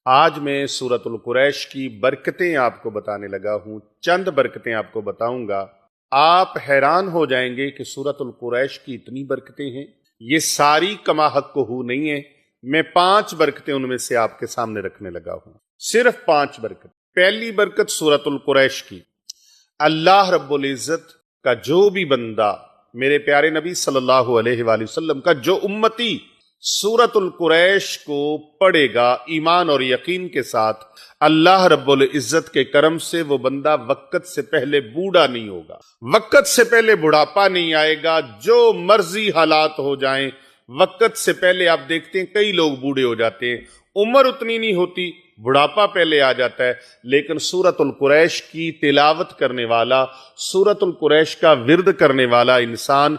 آج میں سورۃ القریش کی برکتیں آپ کو بتانے لگا ہوں۔ چند برکتیں آپ کو بتاؤں گا، آپ حیران ہو جائیں گے کہ سورۃ القریش کی اتنی برکتیں ہیں۔ یہ ساری کما حق کو نہیں ہے، میں 5 برکتیں ان میں سے آپ کے سامنے رکھنے لگا ہوں، صرف 5 برکت۔ پہلی برکت سورۃ القریش کی، اللہ رب العزت کا جو بھی بندہ، میرے پیارے نبی صلی اللہ علیہ وآلہ وسلم کا جو امتی سورۃ القریش کو پڑھے گا ایمان اور یقین کے ساتھ، اللہ رب العزت کے کرم سے وہ بندہ وقت سے پہلے بوڑھا نہیں ہوگا، وقت سے پہلے بڑھاپا نہیں آئے گا، جو مرضی حالات ہو جائیں وقت سے پہلے۔ آپ دیکھتے ہیں کئی لوگ بوڑھے ہو جاتے ہیں، عمر اتنی نہیں ہوتی، بڑھاپا پہلے آ جاتا ہے، لیکن سورۃ القریش کی تلاوت کرنے والا، سورۃ القریش کا ورد کرنے والا انسان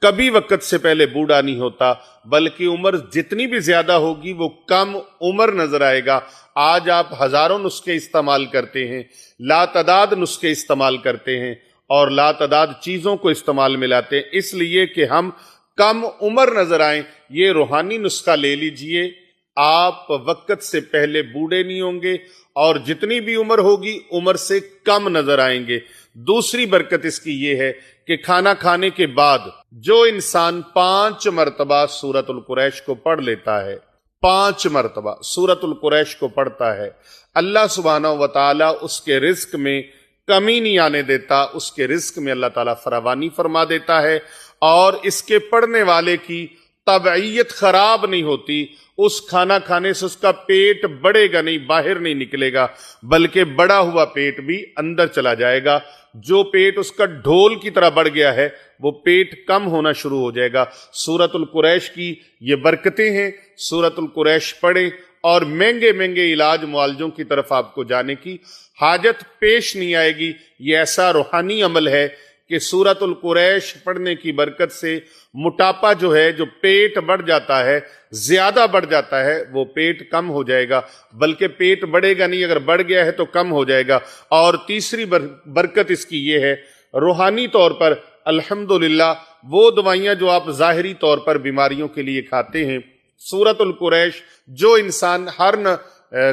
کبھی وقت سے پہلے بوڑھا نہیں ہوتا، بلکہ عمر جتنی بھی زیادہ ہوگی وہ کم عمر نظر آئے گا۔ آج آپ ہزاروں نسخے استعمال کرتے ہیں، لا تعداد نسخے استعمال کرتے ہیں اور لا تعداد چیزوں کو استعمال میں لاتے ہیں، اس لیے کہ ہم کم عمر نظر آئیں۔ یہ روحانی نسخہ لے لیجئے، آپ وقت سے پہلے بوڑھے نہیں ہوں گے اور جتنی بھی عمر ہوگی عمر سے کم نظر آئیں گے۔ دوسری برکت اس کی یہ ہے کہ کھانا کھانے کے بعد جو انسان 5 مرتبہ سورۃ القریش کو پڑھ لیتا ہے، 5 مرتبہ سورۃ القریش کو پڑھتا ہے، اللہ سبحانہ و تعالیٰ اس کے رزق میں کمی نہیں آنے دیتا، اس کے رزق میں اللہ تعالیٰ فراوانی فرما دیتا ہے، اور اس کے پڑھنے والے کی طبعیت خراب نہیں ہوتی۔ اس کھانا کھانے سے اس کا پیٹ بڑھے گا نہیں، باہر نہیں نکلے گا، بلکہ بڑا ہوا پیٹ بھی اندر چلا جائے گا۔ جو پیٹ اس کا ڈھول کی طرح بڑھ گیا ہے وہ پیٹ کم ہونا شروع ہو جائے گا۔ سورۃ القریش کی یہ برکتیں ہیں، سورۃ القریش پڑھیں اور مہنگے مہنگے علاج معالجوں کی طرف آپ کو جانے کی حاجت پیش نہیں آئے گی۔ یہ ایسا روحانی عمل ہے کہ سورۃ القریش پڑھنے کی برکت سے موٹاپا جو ہے، جو پیٹ بڑھ جاتا ہے، زیادہ بڑھ جاتا ہے، وہ پیٹ کم ہو جائے گا، بلکہ پیٹ بڑھے گا نہیں، اگر بڑھ گیا ہے تو کم ہو جائے گا۔ اور تیسری برکت اس کی یہ ہے، روحانی طور پر الحمدللہ وہ دوائیاں جو آپ ظاہری طور پر بیماریوں کے لیے کھاتے ہیں، سورۃ القریش جو انسان ہر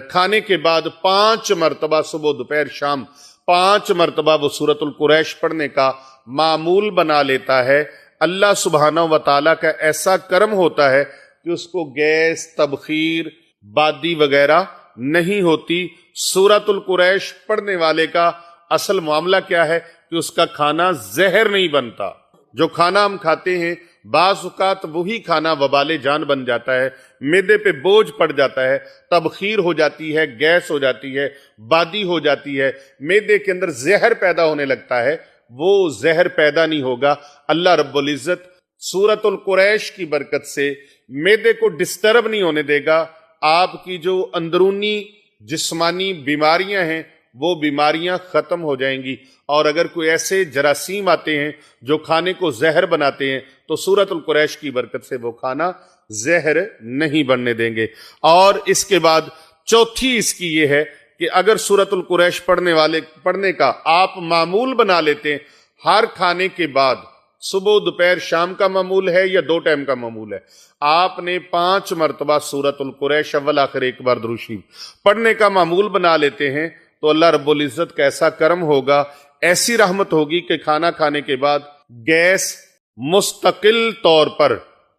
کھانے کے بعد 5 مرتبہ صبح دوپہر شام 5 مرتبہ وہ سورۃ القریش پڑھنے کا معمول بنا لیتا ہے، اللہ سبحانہ و تعالیٰ کا ایسا کرم ہوتا ہے کہ اس کو گیس، تبخیر، بادی وغیرہ نہیں ہوتی۔ سورۃ القریش پڑھنے والے کا اصل معاملہ کیا ہے کہ اس کا کھانا زہر نہیں بنتا۔ جو کھانا ہم کھاتے ہیں بعض اوقات وہی کھانا وبال جان بن جاتا ہے، معدے پہ بوجھ پڑ جاتا ہے، تبخیر ہو جاتی ہے، گیس ہو جاتی ہے، بادی ہو جاتی ہے، معدے کے اندر زہر پیدا ہونے لگتا ہے۔ وہ زہر پیدا نہیں ہوگا، اللہ رب العزت سورۃ القریش کی برکت سے معدے کو ڈسٹرب نہیں ہونے دے گا۔ آپ کی جو اندرونی جسمانی بیماریاں ہیں وہ بیماریاں ختم ہو جائیں گی، اور اگر کوئی ایسے جراثیم آتے ہیں جو کھانے کو زہر بناتے ہیں تو سورۃ القریش کی برکت سے وہ کھانا زہر نہیں بننے دیں گے۔ اور اس کے بعد چوتھی اس کی یہ ہے کہ اگر سورۃ القریش پڑھنے کا آپ معمول بنا لیتے ہیں، ہر کھانے کے بعد صبح دوپہر شام کا معمول ہے یا 2 ٹائم کا معمول ہے، آپ نے 5 مرتبہ سورۃ القریش اول آخر ایک بار درود شریف پڑھنے کا معمول بنا لیتے ہیں تو اللہ رب العزت کا ایسا کرم ہوگا، ایسی رحمت ہوگی کہ کھانا کھانے کے بعد گیس مستقل طور پر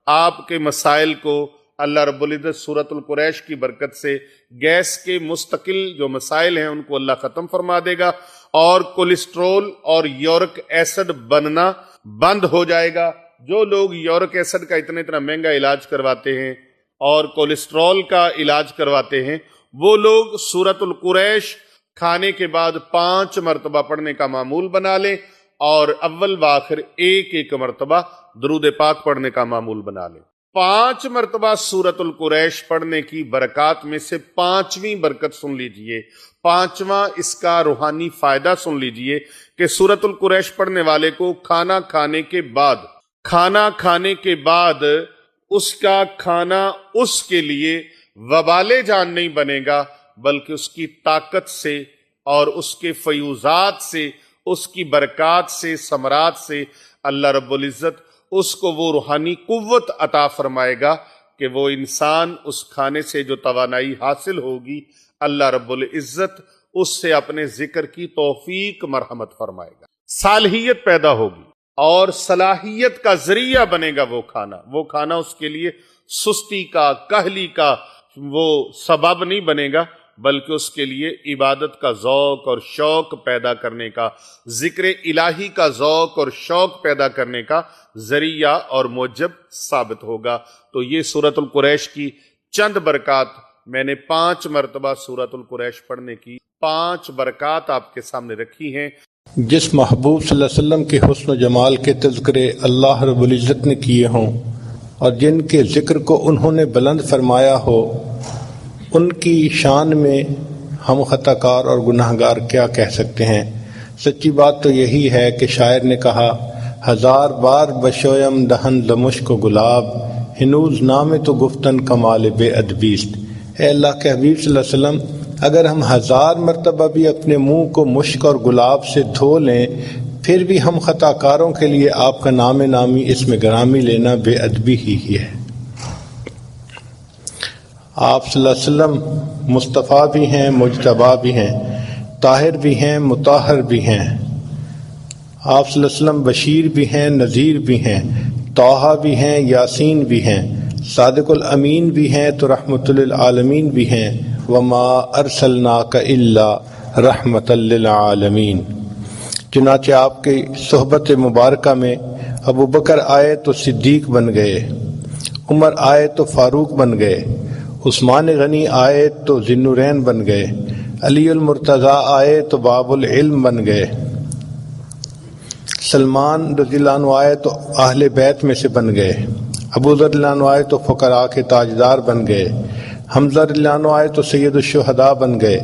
آپ کے مسائل کو اللہ رب العزت سورۃ القریش کی برکت سے گیس کے مستقل جو مسائل ہیں ان کو اللہ ختم فرما دے گا، اور کولیسٹرول اور یورک ایسڈ بننا بند ہو جائے گا۔ جو لوگ یورک ایسڈ کا اتنا مہنگا علاج کرواتے ہیں اور کولیسٹرول کا علاج کرواتے ہیں، وہ لوگ سورۃ القریش کھانے کے بعد 5 مرتبہ پڑھنے کا معمول بنا لیں، اور اول وآخر ایک مرتبہ درود پاک پڑھنے کا معمول بنا لیں۔ 5 مرتبہ سورۃ القریش پڑھنے کی برکات میں سے 5ویں برکت سن لیجئے، 5واں اس کا روحانی فائدہ سن لیجئے کہ سورۃ القریش پڑھنے والے کو کھانا کھانے کے بعد اس کا کھانا اس کے لیے وبال جان نہیں بنے گا، بلکہ اس کی طاقت سے اور اس کے فیوزات سے، اس کی برکات سے، ثمرات سے اللہ رب العزت اس کو وہ روحانی قوت عطا فرمائے گا کہ وہ انسان اس کھانے سے جو توانائی حاصل ہوگی اللہ رب العزت اس سے اپنے ذکر کی توفیق مرحمت فرمائے گا، صالحیت پیدا ہوگی اور صلاحیت کا ذریعہ بنے گا وہ کھانا اس کے لیے سستی کا، کاہلی کا وہ سبب نہیں بنے گا، بلکہ اس کے لیے عبادت کا ذوق اور شوق پیدا کرنے کا، ذکر الہی کا ذوق اور شوق پیدا کرنے کا ذریعہ اور موجب ثابت ہوگا۔ تو یہ سورۃ القریش کی چند برکات، میں نے 5 مرتبہ سورۃ القریش پڑھنے کی 5 برکات آپ کے سامنے رکھی ہیں۔ جس محبوب صلی اللہ علیہ وسلم کے حسن و جمال کے تذکرے اللہ رب العزت نے کیے ہوں اور جن کے ذکر کو انہوں نے بلند فرمایا ہو، ان کی شان میں ہم خطا کار اور گناہ گار کیا کہہ سکتے ہیں۔ سچی بات تو یہی ہے کہ شاعر نے کہا، 1000 بار بشویم دہن لمشک و گلاب، ہنوز نام تو گفتن کمال بے ادبیست۔ اے اللہ کے حبیب صلی اللہ علیہ وسلم، اگر ہم 1000 مرتبہ بھی اپنے منہ کو مشک اور گلاب سے دھو لیں، پھر بھی ہم خطا کاروں کے لیے آپ کا نام نامی اس میں گرامی لینا بے ادبی ہی ہے۔ آپ صلی اللہ علیہ وسلم مصطفیٰ بھی ہیں، مجتبیٰ بھی ہیں، طاہر بھی ہیں، مطہر بھی ہیں۔ آپ صلی اللہ علیہ وسلم بشیر بھی ہیں، نذیر بھی ہیں، طٰہٰ بھی ہیں، یاسین بھی ہیں، صادق الامین بھی ہیں تو رحمت للعالمین بھی ہیں۔ وما ارسلناک الا رحمت للعالمین۔ چنانچہ آپ کی صحبت مبارکہ میں ابو بکر آئے تو صدیق بن گئے، عمر آئے تو فاروق بن گئے، عثمان غنی آئے تو ذی النورین بن گئے، علی المرتضیٰ آئے تو باب العلم بن گئے، سلمان رضی اللہ عنہ آئے تو اہل بیت میں سے بن گئے، ابو ذر رضی اللہ عنہ آئے تو فقراء کے تاجدار بن گئے، حمزہ رضی اللہ عنہ آئے تو سید الشہداء بن گئے،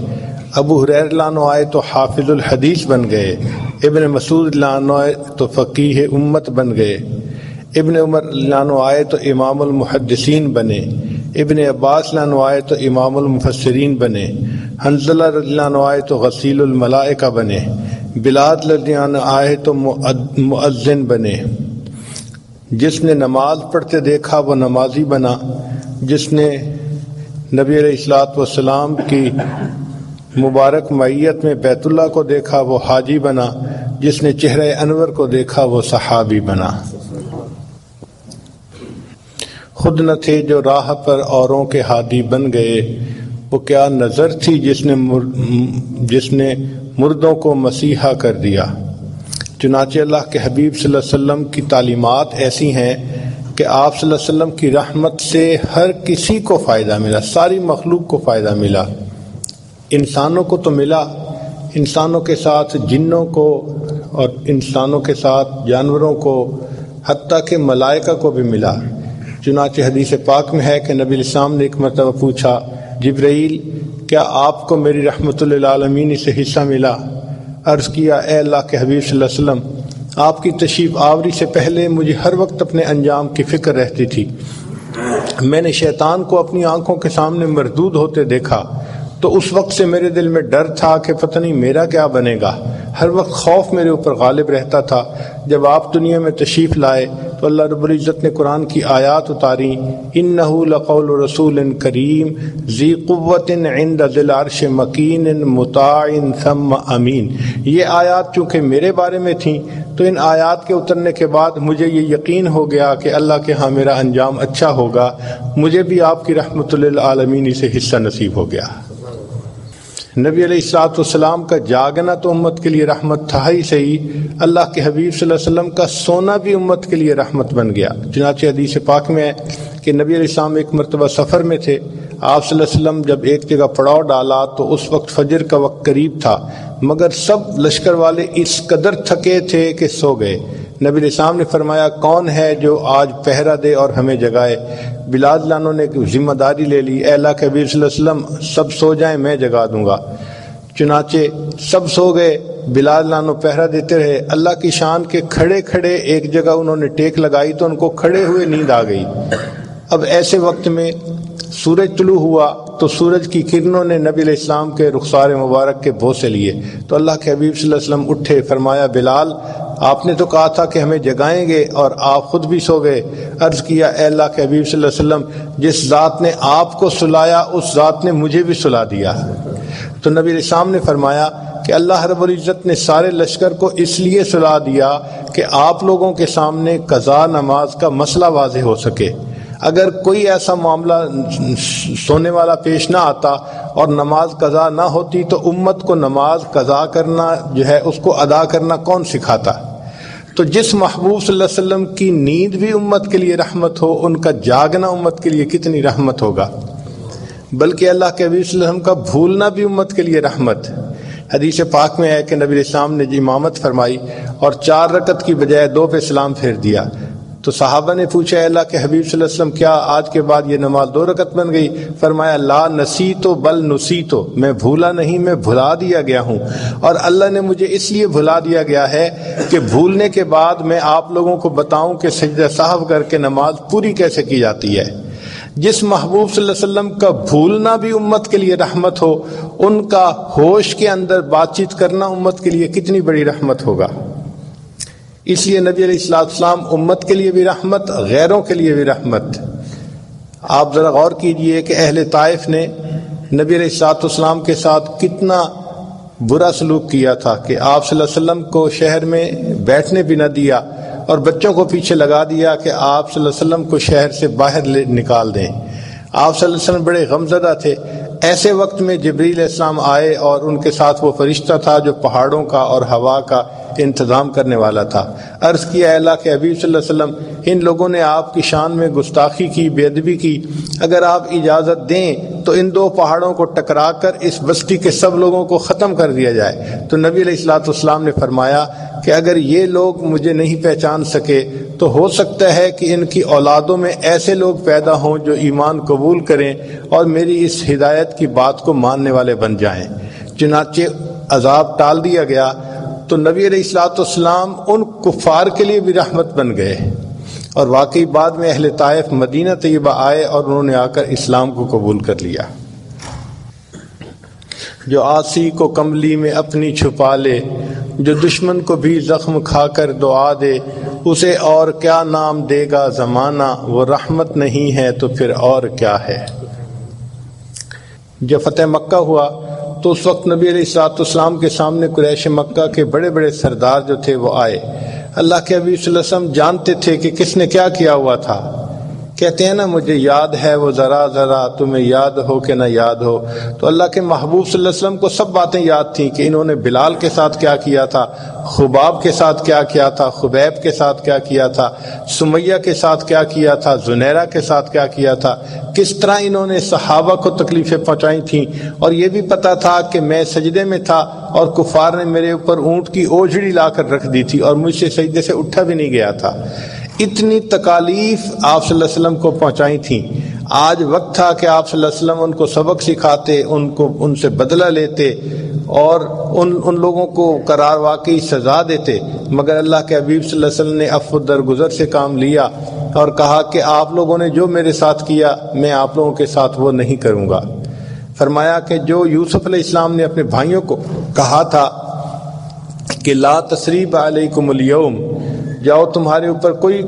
ابو ہریرہ رضی اللہ عنہ آئے تو حافظ الحدیث بن گئے، ابن مسعود رضی اللہ عنہ آئے تو فقیہ امت بن گئے، ابن عمر رضی اللہ عنہ آئے تو امام المحدثین بنے، ابن عباس رضی اللہ عنہ آئے تو امام المفسرین بنے، حنظلہ رضی اللہ عنہ آئے تو غسیل الملائکہ بنے، بلال رضی اللہ عنہ آئے تو مؤذن بنے۔ جس نے نماز پڑھتے دیکھا وہ نمازی بنا، جس نے نبی علیہ الصلوۃ والسلام کی مبارک معیت میں بیت اللہ کو دیکھا وہ حاجی بنا، جس نے چہرہ انور کو دیکھا وہ صحابی بنا۔ خود نہ تھے جو راہ پر اوروں کے ہادی بن گئے، وہ کیا نظر تھی جس نے مردوں کو مسیحا کر دیا۔ چنانچہ اللہ کے حبیب صلی اللہ علیہ وسلم کی تعلیمات ایسی ہیں کہ آپ صلی اللہ علیہ وسلم کی رحمت سے ہر کسی کو فائدہ ملا، ساری مخلوق کو فائدہ ملا۔ انسانوں کو تو ملا، انسانوں کے ساتھ جنوں کو اور انسانوں کے ساتھ جانوروں کو، حتیٰ کہ ملائکہ کو بھی ملا۔ چنانچہ حدیث پاک میں ہے کہ نبی علیہ السلام نے ایک مرتبہ پوچھا، جبرائیل کیا آپ کو میری رحمت للعالمین سے حصہ ملا؟ عرض کیا، اے اللہ کے حبیب صلی اللہ علیہ وسلم، آپ کی تشریف آوری سے پہلے مجھے ہر وقت اپنے انجام کی فکر رہتی تھی۔ میں نے شیطان کو اپنی آنکھوں کے سامنے مردود ہوتے دیکھا تو اس وقت سے میرے دل میں ڈر تھا کہ پتہ نہیں میرا کیا بنے گا، ہر وقت خوف میرے اوپر غالب رہتا تھا۔ جب آپ دنیا میں تشریف لائے تو اللہ رب العزت نے قرآن کی آیات اتاری، انہ لقول رسول کریم ذی قوت عند ذی العرش مکین مطاع ثم امین۔ یہ آیات چونکہ میرے بارے میں تھیں تو ان آیات کے اترنے کے بعد مجھے یہ یقین ہو گیا کہ اللہ کے ہاں میرا انجام اچھا ہوگا، مجھے بھی آپ کی رحمت للعالمین سے حصہ نصیب ہو گیا۔ نبی علیہ الصلوۃ والسلام کا جاگنا تو امت کے لیے رحمت تھا ہی صحیح، اللہ کے حبیب صلی اللہ علیہ وسلم کا سونا بھی امت کے لیے رحمت بن گیا۔ چنانچہ حدیث پاک میں ہے کہ نبی علیہ السلام ایک مرتبہ سفر میں تھے، آپ صلی اللہ علیہ وسلم جب ایک جگہ پڑاؤ ڈالا تو اس وقت فجر کا وقت قریب تھا، مگر سب لشکر والے اس قدر تھکے تھے کہ سو گئے۔ نبی علیہ السلام نے فرمایا، کون ہے جو آج پہرا دے اور ہمیں جگائے؟ بلال لانو نے ذمہ داری لے لی، اے اللہ کے حبیب صلی اللہ علیہ وسلم سب سو جائیں میں جگا دوں گا۔ چنانچہ سب سو گئے، بلال لانو پہرا دیتے رہے۔ اللہ کی شان کے کھڑے کھڑے ایک جگہ انہوں نے ٹیک لگائی تو ان کو کھڑے ہوئے نیند آ گئی۔ اب ایسے وقت میں سورج طلوع ہوا تو سورج کی کرنوں نے نبی علیہ السلام کے رخسار مبارک کے بوسے لیے تو اللہ کے حبیب صلی اللہ علیہ وسلم اٹھے، فرمایا، بلال آپ نے تو کہا تھا کہ ہمیں جگائیں گے اور آپ خود بھی سو گئے۔ عرض کیا اے اللہ کے حبیب صلی اللہ علیہ وسلم، جس ذات نے آپ کو سلایا اس ذات نے مجھے بھی سلا دیا۔ تو نبی علیہ السلام نے فرمایا کہ اللہ رب العزت نے سارے لشکر کو اس لیے سلا دیا کہ آپ لوگوں کے سامنے قضا نماز کا مسئلہ واضح ہو سکے۔ اگر کوئی ایسا معاملہ سونے والا پیش نہ آتا اور نماز قضا نہ ہوتی تو امت کو نماز قضا کرنا جو ہے اس کو ادا کرنا کون سکھاتا؟ تو جس محبوب صلی اللہ علیہ وسلم کی نیند بھی امت کے لیے رحمت ہو، ان کا جاگنا امت کے لیے کتنی رحمت ہوگا۔ بلکہ اللہ کے حبیب صلی اللہ علیہ وسلم کا بھولنا بھی امت کے لیے رحمت۔ حدیث پاک میں ہے کہ نبی علیہ السلام نے امامت فرمائی اور 4 رکعت کی بجائے 2 پہ سلام پھیر دیا۔ تو صحابہ نے پوچھا اے اللہ کے حبیب صلی اللہ علیہ وسلم، کیا آج کے بعد یہ نماز 2 رکعت بن گئی؟ فرمایا لا نسیتو بل نسیتو، میں بھولا نہیں، میں بھلا دیا گیا ہوں، اور اللہ نے مجھے اس لیے بھلا دیا گیا ہے کہ بھولنے کے بعد میں آپ لوگوں کو بتاؤں کہ سجدہ سہو کر کے نماز پوری کیسے کی جاتی ہے۔ جس محبوب صلی اللہ علیہ وسلم کا بھولنا بھی امت کے لیے رحمت ہو، ان کا ہوش کے اندر بات چیت کرنا امت کے لیے کتنی بڑی رحمت ہوگا۔ اس لیے نبی علیہ السلام امت کے لیے بھی رحمت، غیروں کے لیے بھی رحمت۔ آپ ذرا غور کیجئے کہ اہل طائف نے نبی علیہ السلام کے ساتھ کتنا برا سلوک کیا تھا کہ آپ صلی اللہ علیہ وسلم کو شہر میں بیٹھنے بھی نہ دیا اور بچوں کو پیچھے لگا دیا کہ آپ صلی اللہ علیہ وسلم کو شہر سے باہر نکال دیں۔ آپ صلی اللہ علیہ وسلم بڑے غمزدہ تھے۔ ایسے وقت میں جبریل علیہ السلام آئے اور ان کے ساتھ وہ فرشتہ تھا جو پہاڑوں کا اور ہوا کا انتظام کرنے والا تھا۔ عرض کیا اے اللہ کے حبیب صلی اللہ علیہ وسلم، ان لوگوں نے آپ کی شان میں گستاخی کی، بے ادبی کی، اگر آپ اجازت دیں تو ان 2 پہاڑوں کو ٹکرا کر اس بستی کے سب لوگوں کو ختم کر دیا جائے۔ تو نبی علیہ السلام نے فرمایا کہ اگر یہ لوگ مجھے نہیں پہچان سکے تو ہو سکتا ہے کہ ان کی اولادوں میں ایسے لوگ پیدا ہوں جو ایمان قبول کریں اور میری اس ہدایت کی بات کو ماننے والے بن جائیں۔ چنانچہ عذاب ٹال دیا گیا تو نبی علیہ السلام ان کفار کے لیے بھی رحمت بن گئے، اور واقعی بعد میں اہل طائف مدینہ طیبہ آئے اور انہوں نے آ کر اسلام کو قبول کر لیا۔ جو عاصی کو کملی میں اپنی چھپا لے، جو دشمن کو بھی زخم کھا کر دعا دے، اسے اور کیا نام دے گا زمانہ، وہ رحمت نہیں ہے تو پھر اور کیا ہے۔ جب فتح مکہ ہوا تو اس وقت نبی علیہ السلام کے سامنے قریش مکہ کے بڑے بڑے سردار جو تھے وہ آئے۔ اللہ کے حبیب صلی اللہ علیہ وسلم جانتے تھے کہ کس نے کیا کیا ہوا تھا۔ کہتے ہیں نا مجھے یاد ہے وہ ذرا ذرا، تمہیں یاد ہو کہ نہ یاد ہو۔ تو اللہ کے محبوب صلی اللہ علیہ وسلم کو سب باتیں یاد تھیں کہ انہوں نے بلال کے ساتھ کیا کیا تھا، خباب کے ساتھ کیا کیا تھا، خبیب کے ساتھ کیا کیا تھا، سمیہ کے ساتھ کیا کیا تھا، زنیرہ کے ساتھ کیا کیا تھا، کس طرح انہوں نے صحابہ کو تکلیفیں پہنچائی تھیں، اور یہ بھی پتہ تھا کہ میں سجدے میں تھا اور کفار نے میرے اوپر اونٹ کی اوجھڑی لا کر رکھ دی تھی اور مجھ سے سجدے سے اٹھا بھی نہیں گیا تھا۔ اتنی تکالیف آپ صلی اللہ علیہ وسلم کو پہنچائی تھیں۔ آج وقت تھا کہ آپ صلی اللہ علیہ وسلم ان کو سبق سکھاتے، ان سے بدلہ لیتے اور ان لوگوں کو قرار واقعی سزا دیتے، مگر اللہ کے حبیب صلی اللہ علیہ وسلم نے عفو درگزر سے کام لیا اور کہا کہ آپ لوگوں نے جو میرے ساتھ کیا میں آپ لوگوں کے ساتھ وہ نہیں کروں گا۔ فرمایا کہ جو یوسف علیہ السلام نے اپنے بھائیوں کو کہا تھا کہ لا تثریب علیکم اليوم، جاؤ تمہارے اوپر کوئی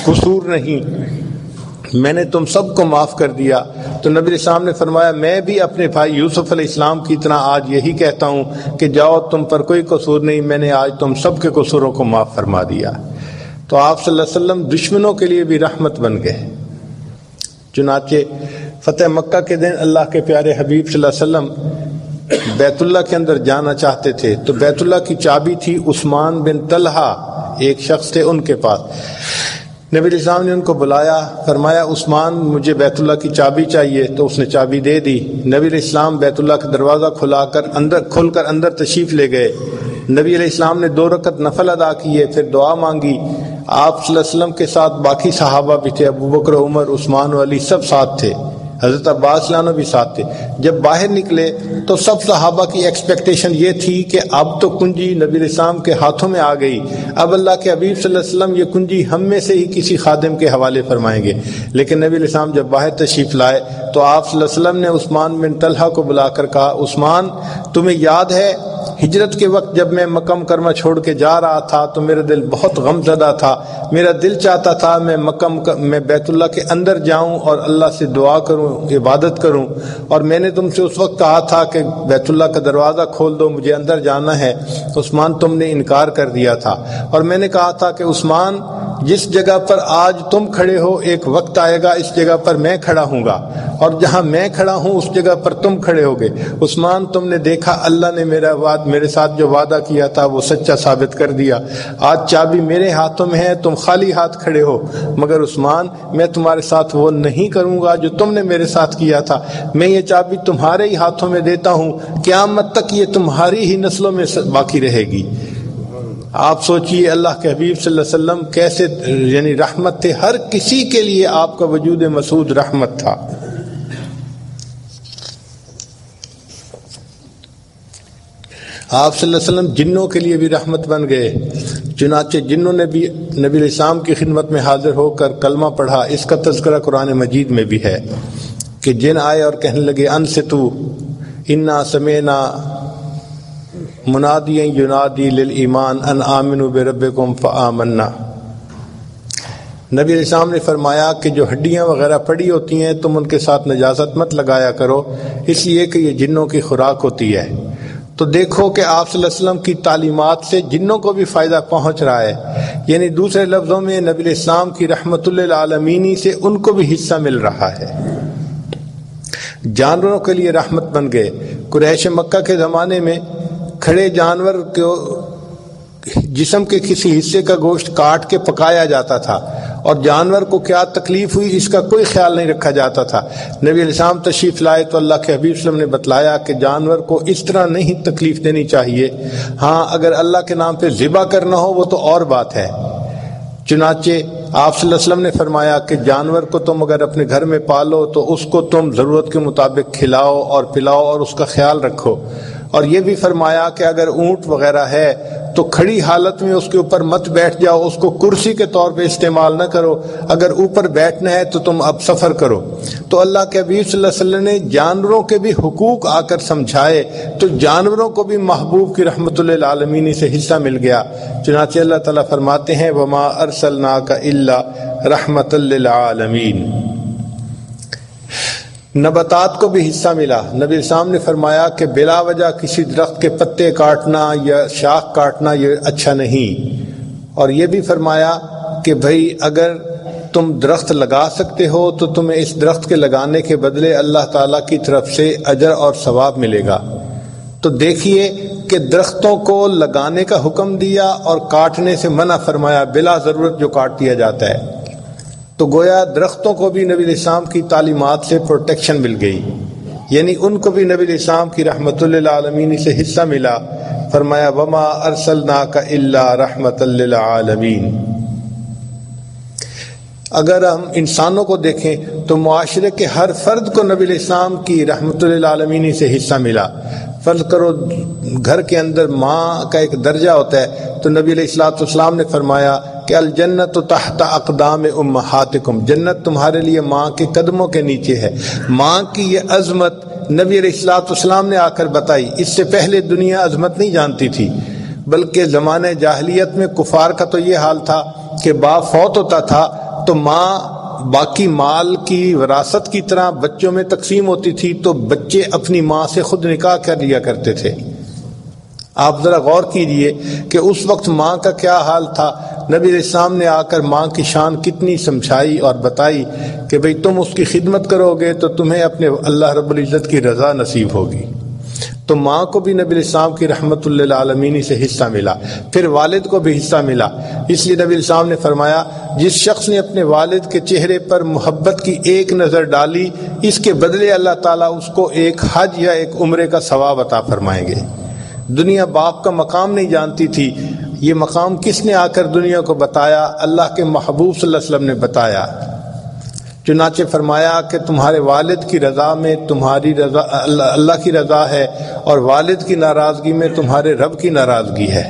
قصور نہیں، میں نے تم سب کو معاف کر دیا، تو نبی علیہ السلام نے فرمایا میں بھی اپنے بھائی یوسف علیہ السلام کی طرح آج یہی کہتا ہوں کہ جاؤ تم پر کوئی قصور نہیں، میں نے آج تم سب کے قصوروں کو معاف فرما دیا۔ تو آپ صلی اللہ علیہ وسلم دشمنوں کے لیے بھی رحمت بن گئے۔ چنانچہ فتح مکہ کے دن اللہ کے پیارے حبیب صلی اللہ علیہ وسلم بیت اللہ کے اندر جانا چاہتے تھے، تو بیت اللہ کی چابی تھی عثمان بن طلحہ، ایک شخص تھے ان کے پاس۔ نبی علیہ السلام نے ان کو بلایا، فرمایا عثمان مجھے بیت اللہ کی چابی چاہیے، تو اس نے چابی دے دی۔ نبی علیہ السلام بیت اللہ کا دروازہ کھول کر اندر تشریف لے گئے۔ نبی علیہ السلام نے 2 رکعت نفل ادا کیے، پھر دعا مانگی۔ آپ صلی اللہ علیہ وسلم کے ساتھ باقی صحابہ بھی تھے، ابو بکر، عمر، عثمان و علی سب ساتھ تھے، حضرت عباس لانو بھی ساتھ تھے۔ جب باہر نکلے تو سب صحابہ کی ایکسپیکٹیشن یہ تھی کہ اب تو کنجی نبی علیہ السلام کے ہاتھوں میں آ گئی، اب اللہ کے حبیب صلی اللہ علیہ وسلم یہ کنجی ہم میں سے ہی کسی خادم کے حوالے فرمائیں گے۔ لیکن نبی علیہ السلام جب باہر تشریف لائے تو آپ صلی اللہ علیہ وسلم نے عثمان بن طلحہ کو بلا کر کہا عثمان تمہیں یاد ہے ہجرت کے وقت جب میں مکہ مکرمہ چھوڑ کے جا رہا تھا تو میرا دل بہت غم زدہ تھا، میرا دل چاہتا تھا میں بیت اللہ کے اندر جاؤں اور اللہ سے دعا کروں، عبادت کروں، اور میں نے تم سے اس وقت کہا تھا کہ بیت اللہ کا دروازہ کھول دو، مجھے اندر جانا ہے۔ عثمان تم نے انکار کر دیا تھا، اور میں نے کہا تھا کہ عثمان جس جگہ پر آج تم کھڑے ہو ایک وقت آئے گا اس جگہ پر میں کھڑا ہوں گا، اور جہاں میں کھڑا ہوں اس جگہ پر تم کھڑے ہوگے۔ عثمان تم نے دیکھا اللہ نے میرے ساتھ جو وعدہ کیا تھا وہ سچا ثابت کر دیا، آج چابی میرے ہاتھوں میں ہے، تم خالی ہاتھ کھڑے ہو، مگر عثمان میں تمہارے ساتھ وہ نہیں کروں گا جو تم نے میرے ساتھ کیا تھا، میں یہ چابی تمہارے ہی ہاتھوں میں دیتا ہوں، قیامت تک یہ تمہاری ہی نسلوں میں باقی رہے گی۔ آپ سوچئے اللہ کے حبیب صلی اللہ علیہ وسلم کیسے یعنی رحمت تھے، ہر کسی کے لیے آپ کا وجود مسعود رحمت تھا۔ آپ صلی اللہ علیہ وسلم جنوں کے لیے بھی رحمت بن گئے، چنانچہ جنوں نے بھی نبی علیہ السلام کی خدمت میں حاضر ہو کر کلمہ پڑھا۔ اس کا تذکرہ قرآن مجید میں بھی ہے کہ جن آئے اور کہنے لگے انصتوا انا سمعنا منادیا ینادی للایمان ان آمنوا بربکم فآمنا۔ نبی علیہ السلام نے فرمایا کہ جو ہڈیاں وغیرہ پڑی ہوتی ہیں تم ان کے ساتھ نجاست مت لگایا کرو، اس لیے کہ یہ جنوں کی خوراک ہوتی ہے۔ تو دیکھو کہ آپ صلی اللہ علیہ وسلم کی تعلیمات سے جنوں کو بھی فائدہ پہنچ رہا ہے، یعنی دوسرے لفظوں میں نبی علیہ السلام کی رحمت للعالمین سے ان کو بھی حصہ مل رہا ہے۔ جانوروں کے لیے رحمت بن گئے۔ قریش مکہ کے زمانے میں کھڑے جانور کو جسم کے کسی حصے کا گوشت کاٹ کے پکایا جاتا تھا، اور جانور کو کیا تکلیف ہوئی اس کا کوئی خیال نہیں رکھا جاتا تھا۔ نبی علیہ السلام تشریف لائے تو اللہ کے حبیب صلی اللہ علیہ وسلم نے بتلایا کہ جانور کو اس طرح نہیں تکلیف دینی چاہیے، ہاں اگر اللہ کے نام پہ ذبح کرنا ہو وہ تو اور بات ہے۔ چنانچہ آپ صلی اللہ علیہ وسلم نے فرمایا کہ جانور کو تم اگر اپنے گھر میں پالو تو اس کو تم ضرورت کے مطابق کھلاؤ اور پلاؤ اور اس کا خیال رکھو، اور یہ بھی فرمایا کہ اگر اونٹ وغیرہ ہے تو کھڑی حالت میں اس کے اوپر مت بیٹھ جاؤ، اس کو کرسی کے طور پہ استعمال نہ کرو، اگر اوپر بیٹھنا ہے تو تم اب سفر کرو۔ تو اللہ کے حبیب صلی اللہ علیہ وسلم نے جانوروں کے بھی حقوق آ کر سمجھائے، تو جانوروں کو بھی محبوب کی رحمت للعالمین سے حصہ مل گیا۔ چنانچہ اللہ تعالیٰ فرماتے ہیں وما ارسلناک الا رحمت للعالمین۔ نباتات کو بھی حصہ ملا۔ نبی السلام نے فرمایا کہ بلا وجہ کسی درخت کے پتے کاٹنا یا شاخ کاٹنا یہ اچھا نہیں، اور یہ بھی فرمایا کہ بھئی اگر تم درخت لگا سکتے ہو تو تمہیں اس درخت کے لگانے کے بدلے اللہ تعالیٰ کی طرف سے اجر اور ثواب ملے گا۔ تو دیکھیے کہ درختوں کو لگانے کا حکم دیا اور کاٹنے سے منع فرمایا، بلا ضرورت جو کاٹ دیا جاتا ہے۔ تو گویا درختوں کو بھی نبی علیہ السلام کی تعلیمات سے پروٹیکشن مل گئی، یعنی ان کو بھی نبی علیہ السلام کی رحمت للعالمین سے حصہ ملا۔ فرمایا وما ارسلناک الا رحمت للعالمین۔ اگر ہم انسانوں کو دیکھیں تو معاشرے کے ہر فرد کو نبی علیہ السلام کی رحمت للعالمین سے حصہ ملا۔ فرض کرو گھر کے اندر ماں کا ایک درجہ ہوتا ہے، تو نبی علیہ الصلوۃ والسلام نے فرمایا کہ الجنت تحت اقدام امہاتکم، جنت تمہارے لیے ماں کے قدموں کے نیچے ہے۔ ماں کی یہ عظمت نبی علیہ الصلوۃ والسلام نے آ کر بتائی۔ اس سے پہلے دنیا عظمت نہیں جانتی تھی، بلکہ زمانے جاہلیت میں کفار کا تو یہ حال تھا کہ باپ فوت ہوتا تھا تو ماں باقی مال کی وراثت کی طرح بچوں میں تقسیم ہوتی تھی، تو بچے اپنی ماں سے خود نکاح کر لیا کرتے تھے۔ آپ ذرا غور کیجئے کہ اس وقت ماں کا کیا حال تھا۔ نبی علیہ السلام نے آ کر ماں کی شان کتنی سمجھائی اور بتائی کہ بھئی تم اس کی خدمت کرو گے تو تمہیں اپنے اللہ رب العزت کی رضا نصیب ہوگی۔ تو ماں کو بھی نبی علیہ السلام کی رحمت للعالمین سے حصہ ملا، پھر والد کو بھی حصہ ملا۔ اس لیے نبی علیہ السلام نے فرمایا جس شخص نے اپنے والد کے چہرے پر محبت کی ایک نظر ڈالی، اس کے بدلے اللہ تعالیٰ اس کو ایک حج یا ایک عمرے کا ثواب عطا فرمائیں گے۔ دنیا باپ کا مقام نہیں جانتی تھی، یہ مقام کس نے آ کر دنیا کو بتایا؟ اللہ کے محبوب صلی اللہ علیہ وسلم نے بتایا۔ چنانچہ فرمایا کہ تمہارے والد کی رضا میں تمہاری رضا اللہ کی رضا ہے، اور والد کی ناراضگی میں تمہارے رب کی ناراضگی ہے۔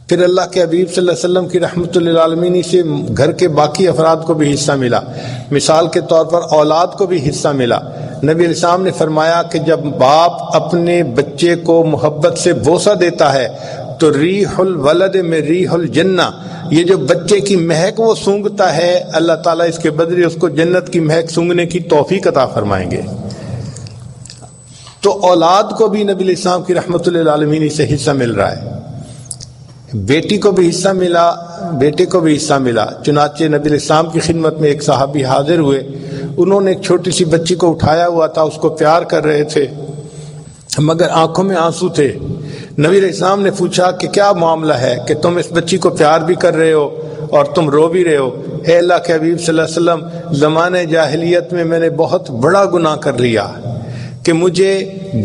پھر اللہ کے حبیب صلی اللہ علیہ وسلم کی رحمت للعالمین سے گھر کے باقی افراد کو بھی حصہ ملا۔ مثال کے طور پر اولاد کو بھی حصہ ملا۔ نبی علیہ السلام نے فرمایا کہ جب باپ اپنے بچے کو محبت سے بوسہ دیتا ہے تو ریح الولد میں ریح الجنہ، یہ جو بچے کی مہک وہ سونگتا ہے، اللہ تعالیٰ اس کے بدلے اس کو جنت کی مہک سونگنے کی توفیق عطا فرمائیں گے۔ تو اولاد کو بھی نبی علیہ السلام کی رحمت للعالمین سے حصہ مل رہا ہے، بیٹی کو بھی حصہ ملا، بیٹے کو بھی حصہ ملا۔ چنانچہ نبی علیہ السلام کی خدمت میں ایک صحابی حاضر ہوئے، انہوں نے ایک چھوٹی سی بچی کو اٹھایا ہوا تھا، اس کو پیار کر رہے تھے مگر آنکھوں میں آنسو تھے۔ نبی علیہ السلام نے پوچھا کہ کیا معاملہ ہے کہ تم اس بچی کو پیار بھی کر رہے ہو اور تم رو بھی رہے ہو؟ اے اللہ کے حبیب صلی اللہ علیہ وسلم، زمانے جاہلیت میں میں نے بہت بڑا گناہ کر لیا کہ مجھے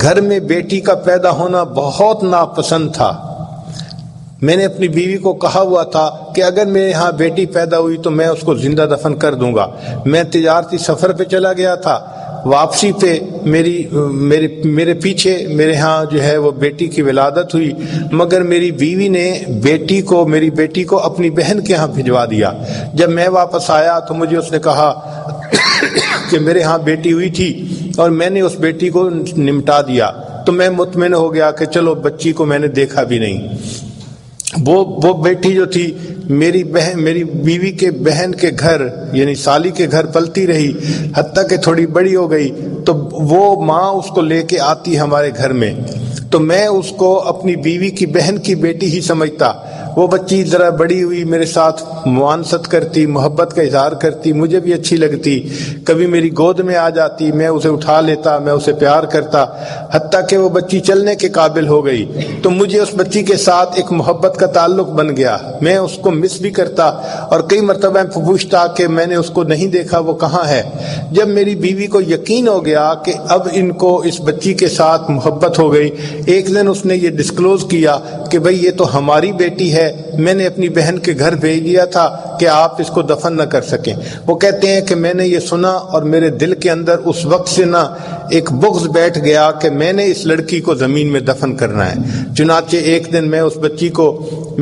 گھر میں بیٹی کا پیدا ہونا بہت ناپسند تھا۔ میں نے اپنی بیوی کو کہا ہوا تھا کہ اگر میرے ہاں بیٹی پیدا ہوئی تو میں اس کو زندہ دفن کر دوں گا۔ میں تجارتی سفر پہ چلا گیا تھا، واپسی پہ میرے پیچھے میرے ہاں جو ہے وہ بیٹی کی ولادت ہوئی، مگر میری بیوی نے میری بیٹی کو اپنی بہن کے ہاں بھجوا دیا۔ جب میں واپس آیا تو مجھے اس نے کہا کہ میرے ہاں بیٹی ہوئی تھی اور میں نے اس بیٹی کو نمٹا دیا، تو میں مطمئن ہو گیا کہ چلو بچی کو میں نے دیکھا بھی نہیں۔ وہ بیٹی جو تھی میری بیوی کے بہن کے گھر یعنی سالی کے گھر پلتی رہی، حتیٰ کہ تھوڑی بڑی ہو گئی تو وہ ماں اس کو لے کے آتی ہمارے گھر میں، تو میں اس کو اپنی بیوی کی بہن کی بیٹی ہی سمجھتا۔ وہ بچی ذرا بڑی ہوئی، میرے ساتھ معانست کرتی، محبت کا اظہار کرتی، مجھے بھی اچھی لگتی، کبھی میری گود میں آ جاتی، میں اسے اٹھا لیتا، میں اسے پیار کرتا، حتیٰ کہ وہ بچی چلنے کے قابل ہو گئی تو مجھے اس بچی کے ساتھ ایک محبت کا تعلق بن گیا۔ میں اس کو مس بھی کرتا اور کئی مرتبہ پوچھتا کہ میں نے اس کو نہیں دیکھا، وہ کہاں ہے۔ جب میری بیوی کو یقین ہو گیا کہ اب ان کو اس بچی کے ساتھ محبت ہو گئی، ایک دن اس نے یہ ڈسکلوز کیا کہ بھئی یہ تو ہماری بیٹی ہے، میں نے اپنی بہن کے گھر بھیج دیا تھا کہ آپ اس کو دفن نہ کر سکیں۔ وہ کہتے ہیں کہ میں نے یہ سنا اور میرے دل کے اندر اس وقت سے نہ ایک بغض بیٹھ گیا کہ میں نے اس لڑکی کو زمین میں دفن کرنا ہے۔ چنانچہ ایک دن میں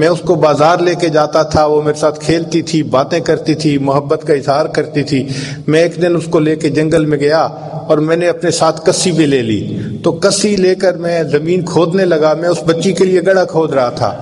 اس کو بازار لے کے جاتا تھا، وہ میرے ساتھ کھیلتی تھی، باتیں کرتی تھی، محبت کا اظہار کرتی تھی۔ میں ایک دن اس کو لے کے جنگل میں گیا اور میں نے اپنے ساتھ کسی بھی لے لی، تو کسی لے کر میں زمین کھودنے لگا۔ میں اس بچی کے لیے گڑھا کھود رہا تھا